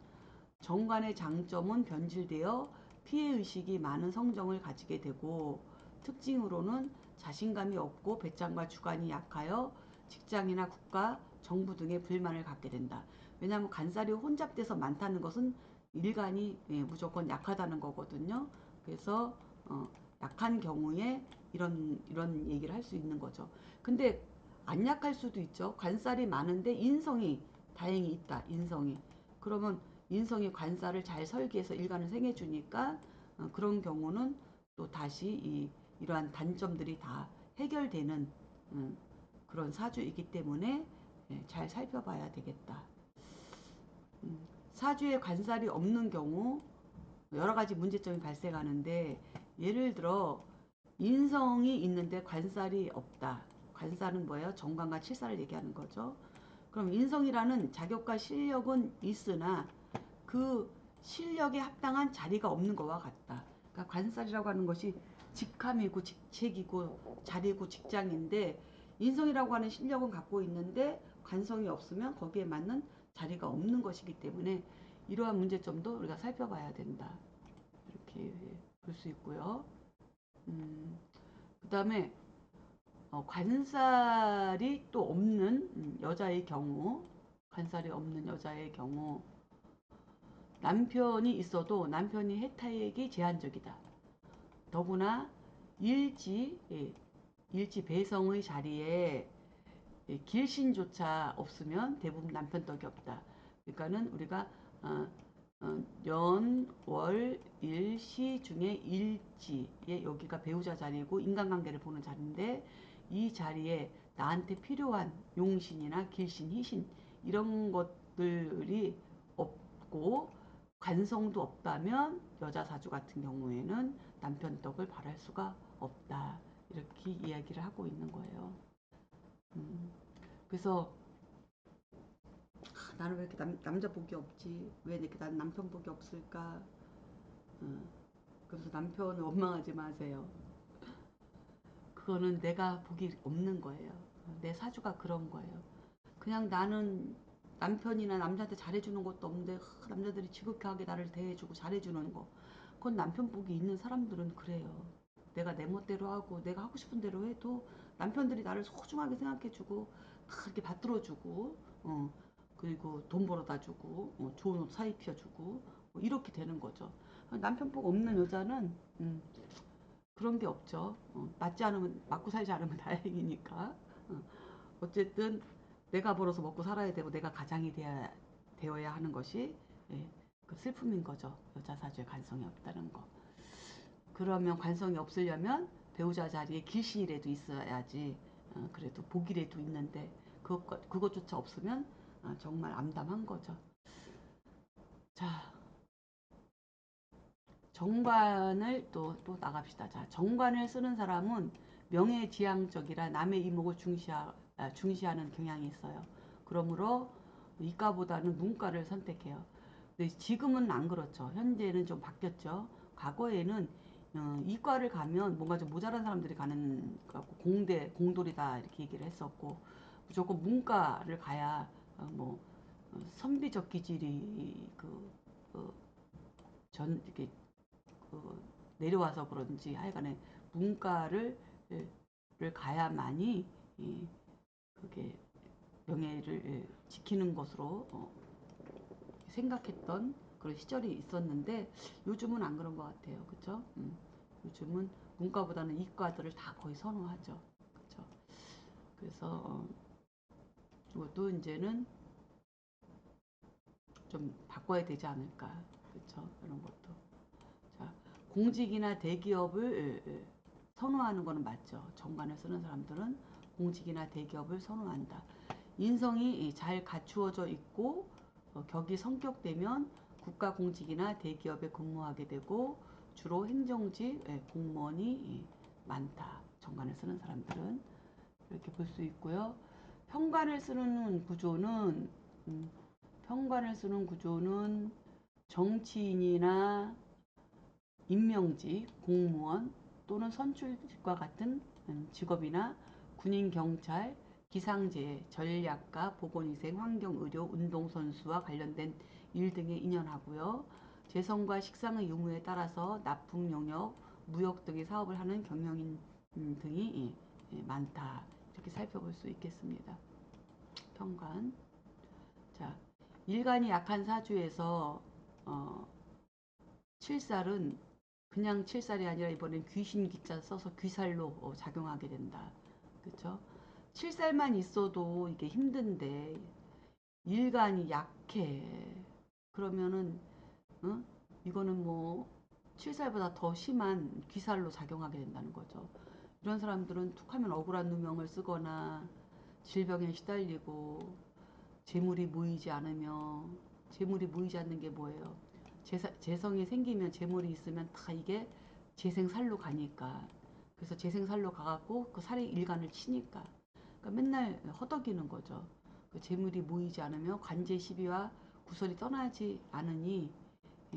정관의 장점은 변질되어 피해의식이 많은 성정을 가지게 되고, 특징으로는 자신감이 없고 배짱과 주관이 약하여 직장이나 국가, 정부 등에 불만을 갖게 된다. 왜냐하면 간살이 혼잡돼서 많다는 것은 일간이 무조건 약하다는 거거든요. 그래서 약한 경우에 이런 얘기를 할 수 있는 거죠. 근데 안 약할 수도 있죠. 관살이 많은데 인성이 다행히 있다. 인성이. 그러면 인성이 관살을 잘 설계해서 일간을 생해주니까 그런 경우는 또 다시 이러한 단점들이 다 해결되는 그런 사주이기 때문에 잘 살펴봐야 되겠다. 사주에 관살이 없는 경우 여러 가지 문제점이 발생하는데, 예를 들어 인성이 있는데 관살이 없다. 관살은 뭐예요? 정관과 칠살을 얘기하는 거죠. 그럼 인성이라는 자격과 실력은 있으나 그 실력에 합당한 자리가 없는 것과 같다. 그러니까 관살이라고 하는 것이 직함이고 직책이고 자리고 직장인데, 인성이라고 하는 실력은 갖고 있는데 관성이 없으면 거기에 맞는 자리가 없는 것이기 때문에 이러한 문제점도 우리가 살펴봐야 된다. 이렇게 볼 수 있고요. 그 다음에 관살이 또 없는 여자의 경우, 관살이 없는 여자의 경우, 남편이 있어도 남편이 혜택이 제한적이다. 더구나 일지 배성의 자리에 길신조차 없으면 대부분 남편 덕이 없다. 그러니까는 우리가 연, 월, 일, 시 중에 일지에 여기가 배우자 자리고 인간관계를 보는 자리인데, 이 자리에 나한테 필요한 용신이나 길신, 희신 이런 것들이 없고 관성도 없다면 여자 사주 같은 경우에는 남편 덕을 바랄 수가 없다. 이렇게 이야기를 하고 있는 거예요. 그래서 나는 왜 이렇게 남자 복이 없지? 왜 이렇게 난 남편 복이 없을까? 그래서 남편을 원망하지 마세요. 그거는 내가 복이 없는 거예요. 내 사주가 그런 거예요. 그냥 나는 남편이나 남자한테 잘해주는 것도 없는데 남자들이 지극하게 나를 대해주고 잘해주는 거, 그건 남편 복이 있는 사람들은 그래요. 내가 내 멋대로 하고 내가 하고 싶은 대로 해도 남편들이 나를 소중하게 생각해주고 다 이렇게 받들어주고 그리고 돈 벌어다 주고 좋은 옷 사 입혀주고 뭐 이렇게 되는 거죠. 남편 복 없는 여자는 그런 게 없죠. 맞지 않으면 맞고 살지 않으면 다행이니까. 어쨌든 내가 벌어서 먹고 살아야 되고 내가 가장이 되어야 하는 것이 그 슬픔인 거죠. 여자 사주에 관성이 없다는 거. 그러면 관성이 없으려면 배우자 자리에 길신이라도 있어야지. 그래도 복이라도 있는데 그것조차 없으면 정말 암담한 거죠. 자, 정관을 또 나갑시다. 자, 정관을 쓰는 사람은 명예지향적이라 남의 이목을 중시하는 경향이 있어요. 그러므로 이과보다는 문과를 선택해요. 근데 지금은 안 그렇죠. 현재는 좀 바뀌었죠. 과거에는 이과를 가면 뭔가 좀 모자란 사람들이 가는 공돌이다 이렇게 얘기를 했었고, 무조건 문과를 가야 선비적 기질이 이렇게 내려와서 그런지 하여간에 문과를 가야만이 그게 명예를 지키는 것으로 생각했던 그런 시절이 있었는데, 요즘은 안 그런 것 같아요. 그쵸? 요즘은 문과보다는 이과들을 다 거의 선호하죠. 그쵸? 그래서 이것도 이제는 좀 바꿔야 되지 않을까. 그쵸? 이런 것도. 자, 공직이나 대기업을 선호하는 거는 맞죠. 정관을 쓰는 사람들은 공직이나 대기업을 선호한다. 인성이 잘 갖추어져 있고 격이 성격되면 국가 공직이나 대기업에 근무하게 되고 주로 행정직 공무원이 많다. 정관을 쓰는 사람들은 이렇게 볼 수 있고요. 평관을 쓰는 구조는 평관을 쓰는 구조는 정치인이나 임명직, 공무원 또는 선출직과 같은 직업이나 군인, 경찰, 기상재해, 전략가, 보건위생, 환경의료, 운동선수와 관련된 일 등에 인연하고요. 재성과 식상의 유무에 따라서 납품 용역, 무역 등의 사업을 하는 경영인 등이 많다. 이렇게 살펴볼 수 있겠습니다. 평관. 자, 일간이 약한 사주에서 칠살은 그냥 칠살이 아니라 이번엔 귀신 기자 써서 귀살로 작용하게 된다. 그렇죠? 칠살만 있어도 이게 힘든데 일간이 약해. 그러면은 이거는 뭐 칠살보다 더 심한 귀살로 작용하게 된다는 거죠. 이런 사람들은 툭하면 억울한 누명을 쓰거나 질병에 시달리고 재물이 모이지 않으면 재물이 모이지 않는 게 뭐예요? 재성이 생기면 재물이 있으면 다 이게 재생살로 가니까 그래서 재생살로 가갖고 그 살의 일간을 치니까 그러니까 맨날 허덕이는 거죠. 그 재물이 모이지 않으면 관제 시비와 구설이 떠나지 않으니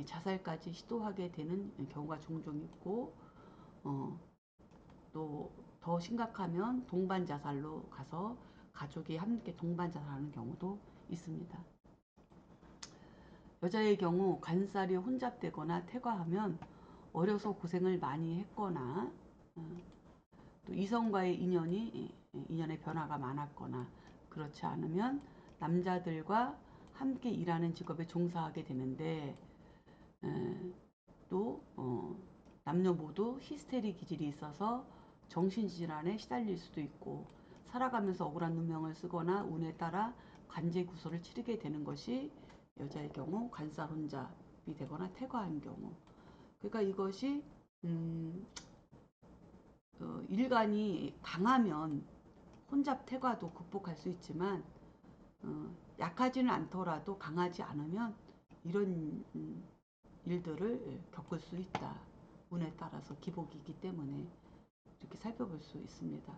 자살까지 시도하게 되는 경우가 종종 있고 또 더 심각하면 동반 자살로 가서 가족이 함께 동반 자살하는 경우도 있습니다. 여자의 경우 간살이 혼잡되거나 태과하면 어려서 고생을 많이 했거나 또 이성과의 인연의 변화가 많았거나 그렇지 않으면 남자들과 함께 일하는 직업에 종사하게 되는데 또 남녀 모두 히스테리 기질이 있어서 정신질환에 시달릴 수도 있고 살아가면서 억울한 누명을 쓰거나 운에 따라 관제구설을 치르게 되는 것이 여자의 경우 간살 혼잡이 되거나 태과한 경우. 그러니까 이것이 일간이 강하면 혼잡 태과도 극복할 수 있지만 약하지는 않더라도 강하지 않으면 이런 일들을 겪을 수 있다. 운에 따라서 기복이기 때문에 이렇게 살펴볼 수 있습니다.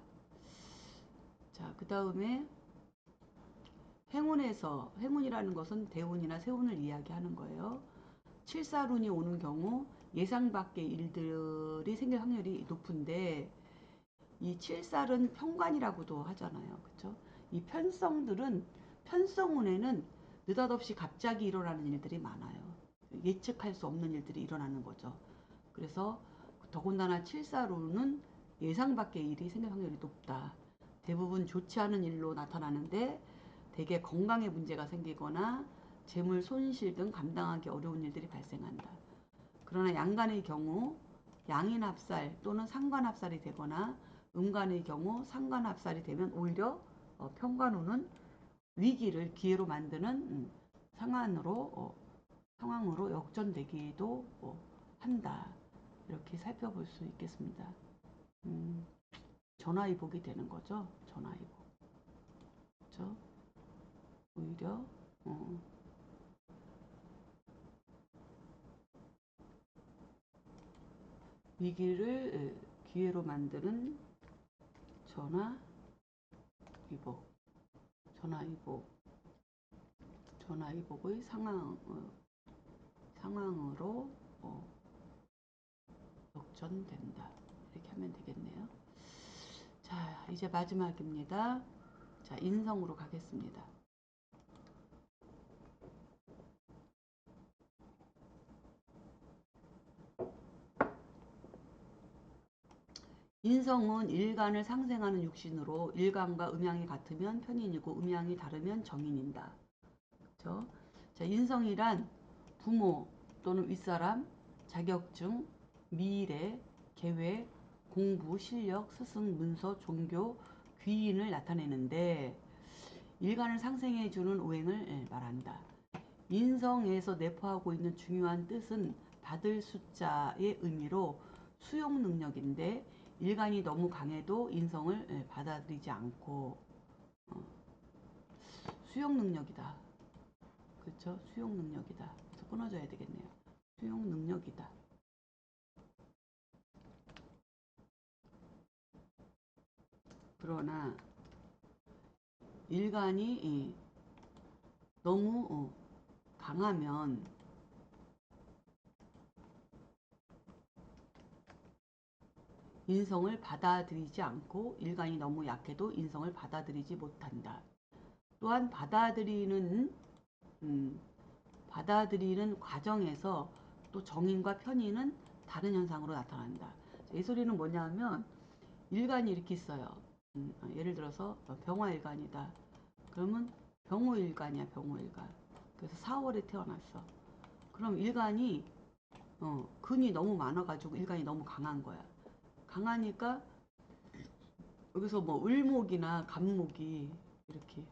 자, 그 다음에 행운에서 행운이라는 것은 대운이나 세운을 이야기하는 거예요. 칠살운이 오는 경우 예상 밖의 일들이 생길 확률이 높은데 이 칠살은 편관이라고도 하잖아요. 그렇죠? 이 편성운에는 느닷없이 갑자기 일어나는 일들이 많아요. 예측할 수 없는 일들이 일어나는 거죠. 그래서 더군다나 칠살운은 예상 밖의 일이 생길 확률이 높다. 대부분 좋지 않은 일로 나타나는데 대개 건강에 문제가 생기거나 재물 손실 등 감당하기 어려운 일들이 발생한다. 그러나 양간의 경우 양인합살 또는 상관합살이 되거나 음간의 경우 상관합살이 되면 오히려 편관운은 위기를 기회로 만드는 상황으로 역전되기도 한다. 이렇게 살펴볼 수 있겠습니다. 전화위복이 되는 거죠. 전화위복. 그렇죠? 오히려 위기를 기회로 만드는 전화위복. 전화위복의 상황으로 역전된다. 이렇게 하면 되겠네요. 자, 이제 마지막입니다. 자, 인성으로 가겠습니다. 인성은 일간을 상생하는 육신으로 일간과 음양이 같으면 편인이고 음양이 다르면 정인이다. 그렇죠? 자, 인성이란 부모 또는 윗사람, 자격증, 미래, 계획, 공부, 실력, 스승, 문서, 종교, 귀인을 나타내는데 일간을 상생해주는 오행을 말한다. 인성에서 내포하고 있는 중요한 뜻은 받을 숫자의 의미로 수용 능력인데 일간이 너무 강해도 인성을 받아들이지 않고 수용 능력이다. 그렇죠? 수용 능력이다. 그래서 끊어져야 되겠네요. 수용 능력이다. 그러나 일간이 너무 강하면 인성을 받아들이지 않고, 일간이 너무 약해도 인성을 받아들이지 못한다. 또한 받아들이는 과정에서 또 정인과 편인은 다른 현상으로 나타난다. 이 소리는 뭐냐면, 일간이 이렇게 있어요. 예를 들어서 병화일간이다. 그러면 병호일간이야, 병호일간. 그래서 4월에 태어났어. 그럼 일간이 근이 너무 많아가지고 일간이 너무 강한 거야. 강하니까 여기서 뭐 을목이나 간목이 이렇게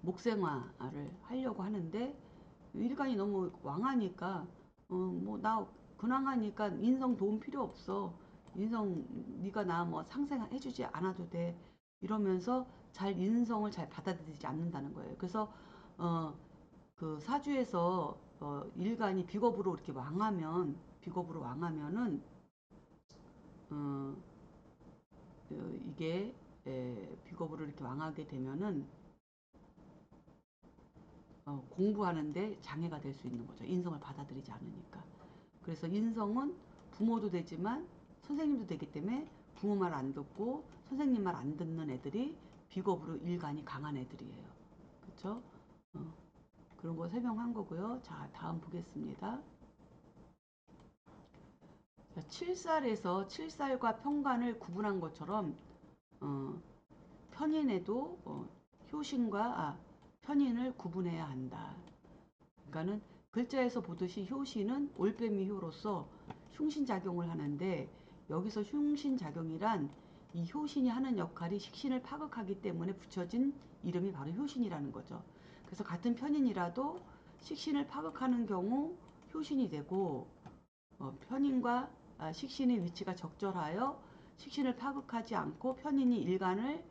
목생화를 하려고 하는데, 일간이 너무 왕하니까 뭐 나 근황하니까 인성 도움 필요 없어. 인성 네가 나 뭐 상생해주지 않아도 돼. 이러면서 인성을 잘 받아들이지 않는다는 거예요. 그래서 그 사주에서 일간이 비겁으로 이렇게 왕하면은 어, 이게 비겁으로 이렇게 왕하게 되면은 공부하는데 장애가 될 수 있는 거죠. 인성을 받아들이지 않으니까. 그래서 인성은 부모도 되지만 선생님도 되기 때문에 부모 말 안 듣고 선생님 말 안 듣는 애들이 비겁으로 일간이 강한 애들이에요. 그렇죠? 그런 거 설명한 거고요. 자, 다음 보겠습니다. 자, 칠살과 평관을 구분한 것처럼 편인에도 편인을 구분해야 한다. 그러니까는 글자에서 보듯이 효신은 올빼미 효로서 흉신작용을 하는데, 여기서 흉신작용이란 이 효신이 하는 역할이 식신을 파극하기 때문에 붙여진 이름이 바로 효신이라는 거죠. 그래서 같은 편인이라도 식신을 파극하는 경우 효신이 되고, 편인과 식신의 위치가 적절하여 식신을 파극하지 않고 편인이 일간에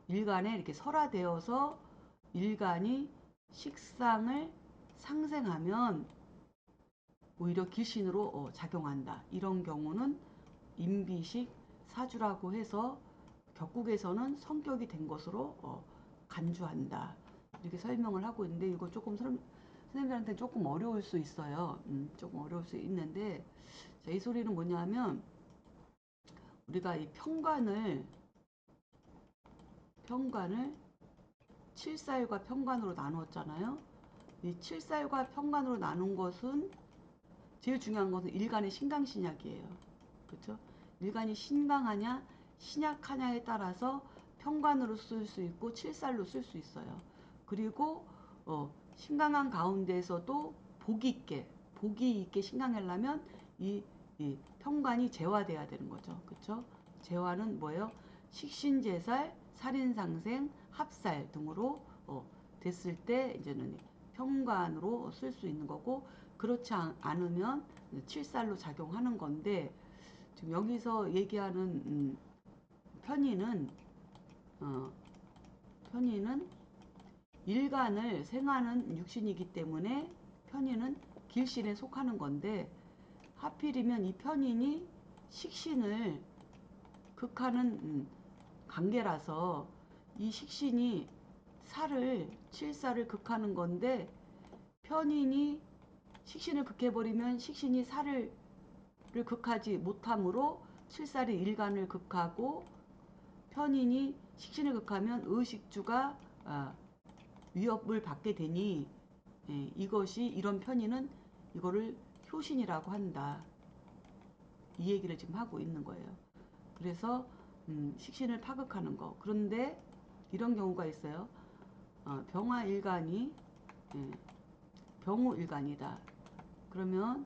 이렇게 설화되어서 일간이 식상을 상생하면 오히려 길신으로 작용한다. 이런 경우는 임비식 사주라고 해서 격국에서는 성격이 된 것으로 간주한다. 이렇게 설명을 하고 있는데, 이거 조금 선생님들한테 조금 어려울 수 있어요. 조금 어려울 수 있는데, 자, 이 소리는 뭐냐면, 우리가 이 평관을 칠살과 평관으로 나누었잖아요. 이 칠살과 평관으로 나눈 것은, 제일 중요한 것은 일간의 신강신약이에요. 그렇죠? 일간이 신강하냐 신약하냐에 따라서 평관으로 쓸 수 있고 칠살로 쓸 수 있어요. 그리고 신강한 가운데에서도 복이 있게 신강하려면 이 평관이 재화돼야 되는 거죠. 그렇죠? 재화는 뭐예요? 식신제살, 살인상생, 합살 등으로 됐을 때 이제는 평관으로 쓸 수 있는 거고, 그렇지 않으면 칠살로 작용하는 건데, 지금 여기서 얘기하는 편의는 일간을 생하는 육신이기 때문에 편의는 길신에 속하는 건데, 하필이면 이 편인이 식신을 극하는 관계라서 이 식신이 칠살을 극하는 건데, 편인이 식신을 극해버리면 식신이 살을 극하지 못하므로 칠살이 일간을 극하고, 편인이 식신을 극하면 의식주가 위협을 받게 되니, 이런 편인은 이거를 효신이라고 한다. 이 얘기를 지금 하고 있는 거예요. 그래서 식신을 파극하는 거. 그런데 이런 경우가 있어요. 병화일간이 병호일간이다. 그러면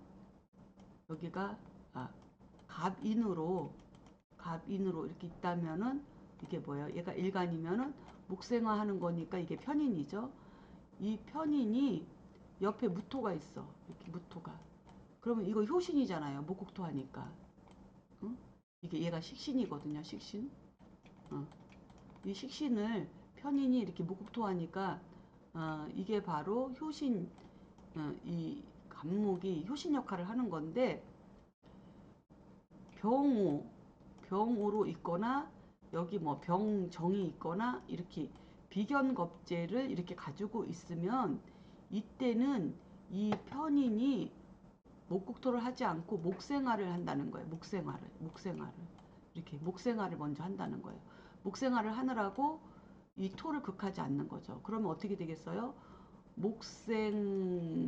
여기가 갑인으로 이렇게 있다면은 이게 뭐예요? 얘가 일간이면은 목생화 하는 거니까 이게 편인이죠. 이 편인이 옆에 무토가 있어. 이렇게 무토가. 그러면 이거 효신이잖아요. 목국토 하니까. 응? 이게 얘가 식신이거든요. 식신. 이 식신을 편인이 이렇게 목국토 하니까 이게 바로 효신, 이 간목이 효신 역할을 하는 건데, 병호로 있거나 여기 뭐 병정이 있거나 이렇게 비견겁제를 이렇게 가지고 있으면 이때는 이 편인이 목국토를 하지 않고 목생활을 한다는 거예요. 목생활을 이렇게 목생활을 먼저 한다는 거예요. 목생활을 하느라고 이 토를 극하지 않는 거죠. 그러면 어떻게 되겠어요?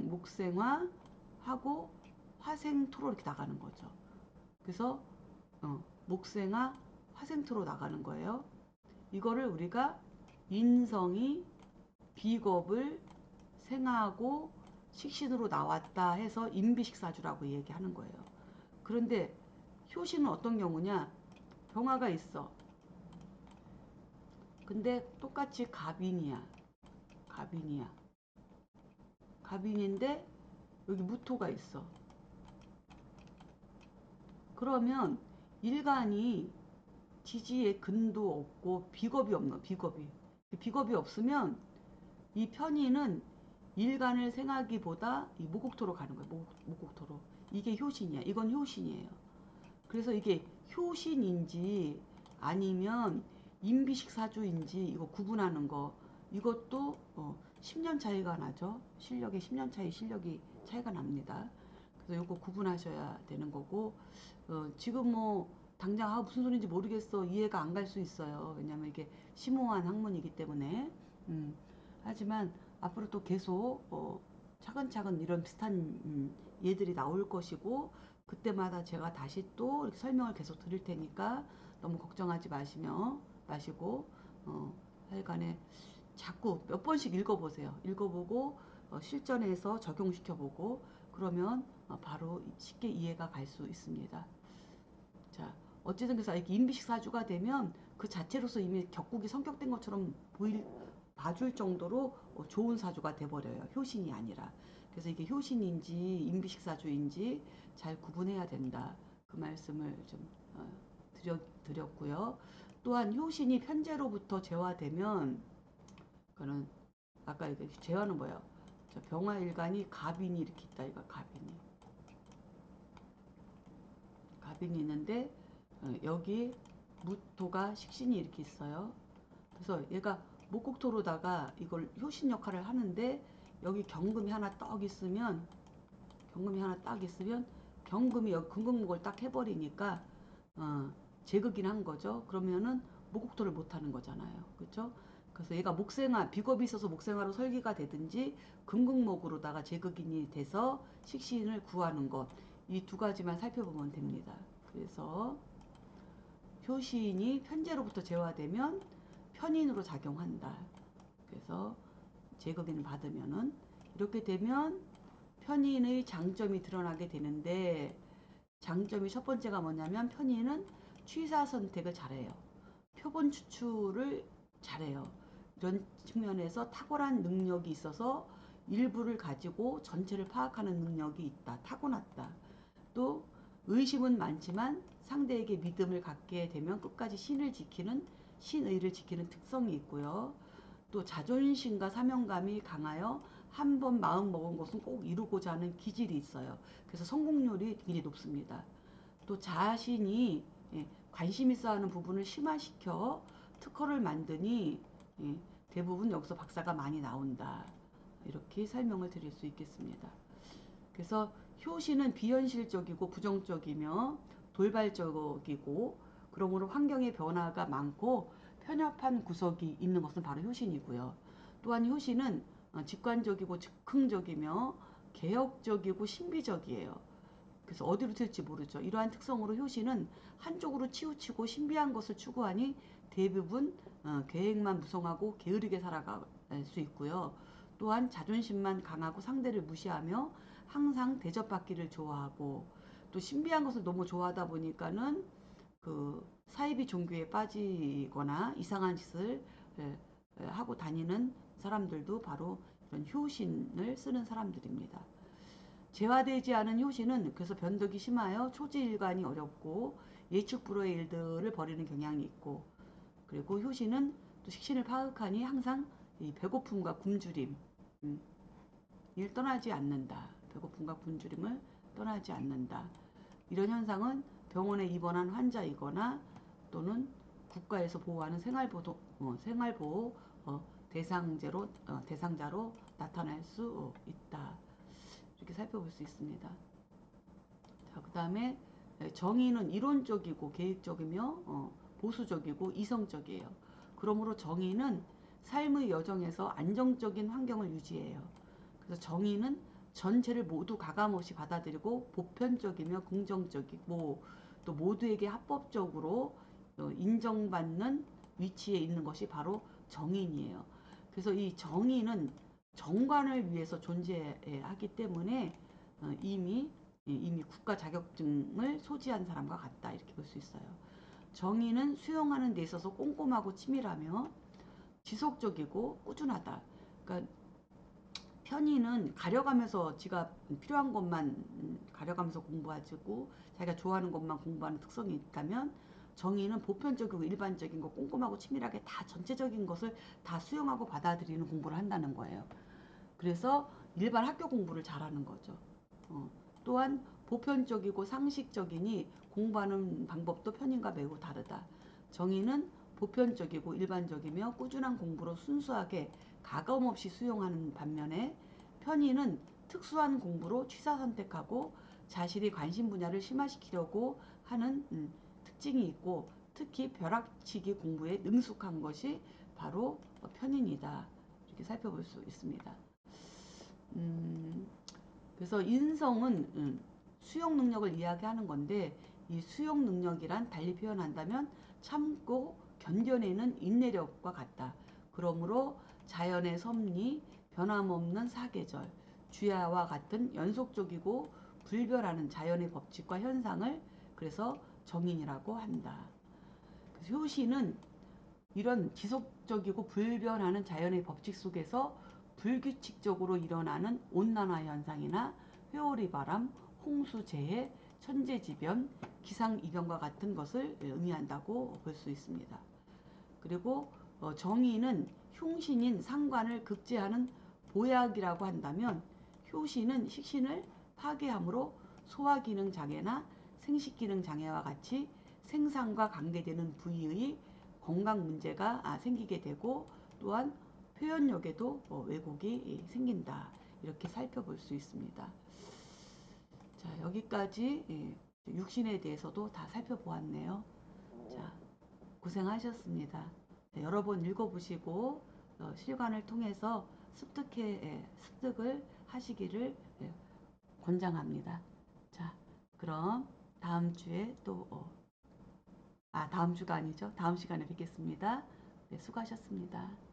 목생화 하고 화생토로 이렇게 나가는 거죠. 그래서 목생화 화생토로 나가는 거예요. 이거를 우리가 인성이 비겁을 생하고 식신으로 나왔다 해서 임비식사주라고 얘기하는 거예요. 그런데 효신은 어떤 경우냐? 병화가 있어. 근데 똑같이 갑인이야. 갑인인데 여기 무토가 있어. 그러면 일간이 지지에 근도 없고 비겁이 없는 비겁이 없으면 이 편인은 일간을 생하기보다 이 목국토로 가는 거예요. 목국토로. 이게 효신이야. 이건 효신이에요. 그래서 이게 효신인지 아니면 임비식 사주인지 이거 구분하는 거 이것도 10년 차이가 나죠. 실력이 10년 차이가 납니다. 그래서 이거 구분하셔야 되는 거고 지금 뭐 당장 무슨 소리인지 모르겠어 이해가 안 갈 수 있어요. 왜냐면 이게 심오한 학문이기 때문에 하지만 앞으로 또 계속 차근차근 이런 비슷한 예들이 나올 것이고 그때마다 제가 다시 또 이렇게 설명을 계속 드릴 테니까 너무 걱정하지 마시고 하여간에 자꾸 몇 번씩 읽어보세요. 읽어보고 실전에서 적용시켜보고 그러면 바로 쉽게 이해가 갈 수 있습니다. 자, 어쨌든 그래서 이렇게 임비식 사주가 되면 그 자체로서 이미 격국이 성격된 것처럼 봐줄 정도로 좋은 사주가 돼버려요. 효신이 아니라. 그래서 이게 효신인지 임비식 사주인지 잘 구분해야 된다. 그 말씀을 좀 드렸고요. 또한 효신이 편제로부터 제화되면 그는 아까 이게 제화는 뭐예요? 병화일간이 갑인이 이렇게 있다. 이거 갑인이 있는데 여기 무토가 식신이 이렇게 있어요. 그래서 얘가 목국토로다가 이걸 효신 역할을 하는데 여기 경금이 하나 딱 있으면 경금이 여기 금금목을 딱 해버리니까 제극인 한 거죠. 그러면은 목국토를 못 하는 거잖아요. 그렇죠? 그래서 얘가 목생화 비겁이 있어서 목생화로 설계가 되든지 금극목으로다가 제극인이 돼서 식신을 구하는 것 이 두 가지만 살펴보면 됩니다. 그래서 효신이 편제로부터 제화되면 편인으로 작용한다. 그래서 제거기는 받으면은 이렇게 되면 편인의 장점이 드러나게 되는데 장점이 첫 번째가 뭐냐면 편인은 취사 선택을 잘해요. 표본 추출을 잘해요. 이런 측면에서 탁월한 능력이 있어서 일부를 가지고 전체를 파악하는 능력이 있다. 타고났다. 또 의심은 많지만 상대에게 믿음을 갖게 되면 끝까지 신의를 지키는 특성이 있고요. 또 자존심과 사명감이 강하여 한 번 마음 먹은 것은 꼭 이루고자 하는 기질이 있어요. 그래서 성공률이 굉장히 높습니다. 또 자신이 관심 있어 하는 부분을 심화시켜 특허를 만드니 대부분 여기서 박사가 많이 나온다. 이렇게 설명을 드릴 수 있겠습니다. 그래서 효시는 비현실적이고 부정적이며 돌발적이고 그러므로 환경의 변화가 많고 편협한 구석이 있는 것은 바로 효신이고요. 또한 효신은 직관적이고 즉흥적이며 개혁적이고 신비적이에요. 그래서 어디로 튈지 모르죠. 이러한 특성으로 효신은 한쪽으로 치우치고 신비한 것을 추구하니 대부분 계획만 무성하고 게으르게 살아갈 수 있고요. 또한 자존심만 강하고 상대를 무시하며 항상 대접받기를 좋아하고 또 신비한 것을 너무 좋아하다 보니까는 그 사이비 종교에 빠지거나 이상한 짓을 하고 다니는 사람들도 바로 이런 효신을 쓰는 사람들입니다. 재화되지 않은 효신은 그래서 변덕이 심하여 초지일관이 어렵고 예측 불허의 일들을 벌이는 경향이 있고 그리고 효신은 또 식신을 파악하니 항상 이 배고픔과 굶주림 일 떠나지 않는다. 배고픔과 굶주림을 떠나지 않는다. 이런 현상은 병원에 입원한 환자이거나 또는 국가에서 보호하는 생활보호 대상자로 나타날 수 있다. 이렇게 살펴볼 수 있습니다. 자, 그 다음에 정의는 이론적이고 계획적이며 보수적이고 이성적이에요. 그러므로 정의는 삶의 여정에서 안정적인 환경을 유지해요. 그래서 정의는 전체를 모두 가감없이 받아들이고 보편적이며 긍정적이고 또 모두에게 합법적으로 인정받는 위치에 있는 것이 바로 정인이에요. 그래서 이 정의는 정관을 위해서 존재하기 때문에 이미 국가 자격증을 소지한 사람과 같다 이렇게 볼 수 있어요. 정의는 수용하는 데 있어서 꼼꼼하고 치밀하며 지속적이고 꾸준하다. 그러니까 편의는 가려가면서 지가 필요한 것만 가려가면서 공부하고 자기가 좋아하는 것만 공부하는 특성이 있다면 정의는 보편적이고 일반적인 거 꼼꼼하고 치밀하게 다 전체적인 것을 다 수용하고 받아들이는 공부를 한다는 거예요. 그래서 일반 학교 공부를 잘하는 거죠. 또한 보편적이고 상식적이니 공부하는 방법도 편인과 매우 다르다. 정의는 보편적이고 일반적이며 꾸준한 공부로 순수하게 가감없이 수용하는 반면에 편의는 특수한 공부로 취사 선택하고 자신의 관심 분야를 심화시키려고 하는 특징이 있고 특히 벼락치기 공부에 능숙한 것이 바로 편인이다. 이렇게 살펴볼 수 있습니다. 그래서 인성은 수용 능력을 이야기하는 건데 이 수용 능력이란 달리 표현한다면 참고 견뎌내는 인내력과 같다. 그러므로 자연의 섭리, 변함없는 사계절, 주야와 같은 연속적이고 불변하는 자연의 법칙과 현상을 그래서 정인이라고 한다. 그래서 효시는 이런 지속적이고 불변하는 자연의 법칙 속에서 불규칙적으로 일어나는 온난화 현상이나 회오리 바람, 홍수 재해, 천재지변, 기상이변과 같은 것을 의미한다고 볼 수 있습니다. 그리고 정의는 흉신인 상관을 극제하는 보약이라고 한다면 효시는 식신을 파괴함으로 소화기능 장애나 생식기능 장애와 같이 생산과 관계되는 부위의 건강 문제가 생기게 되고 또한 표현력에도 왜곡이 생긴다. 이렇게 살펴볼 수 있습니다. 자, 여기까지 육신에 대해서도 다 살펴보았네요. 자, 고생하셨습니다. 여러 번 읽어보시고 실관을 통해서 습득을 하시기를 권장합니다. 자, 그럼 다음 주에 또 다음 주가 아니죠. 다음 시간에 뵙겠습니다. 네, 수고하셨습니다.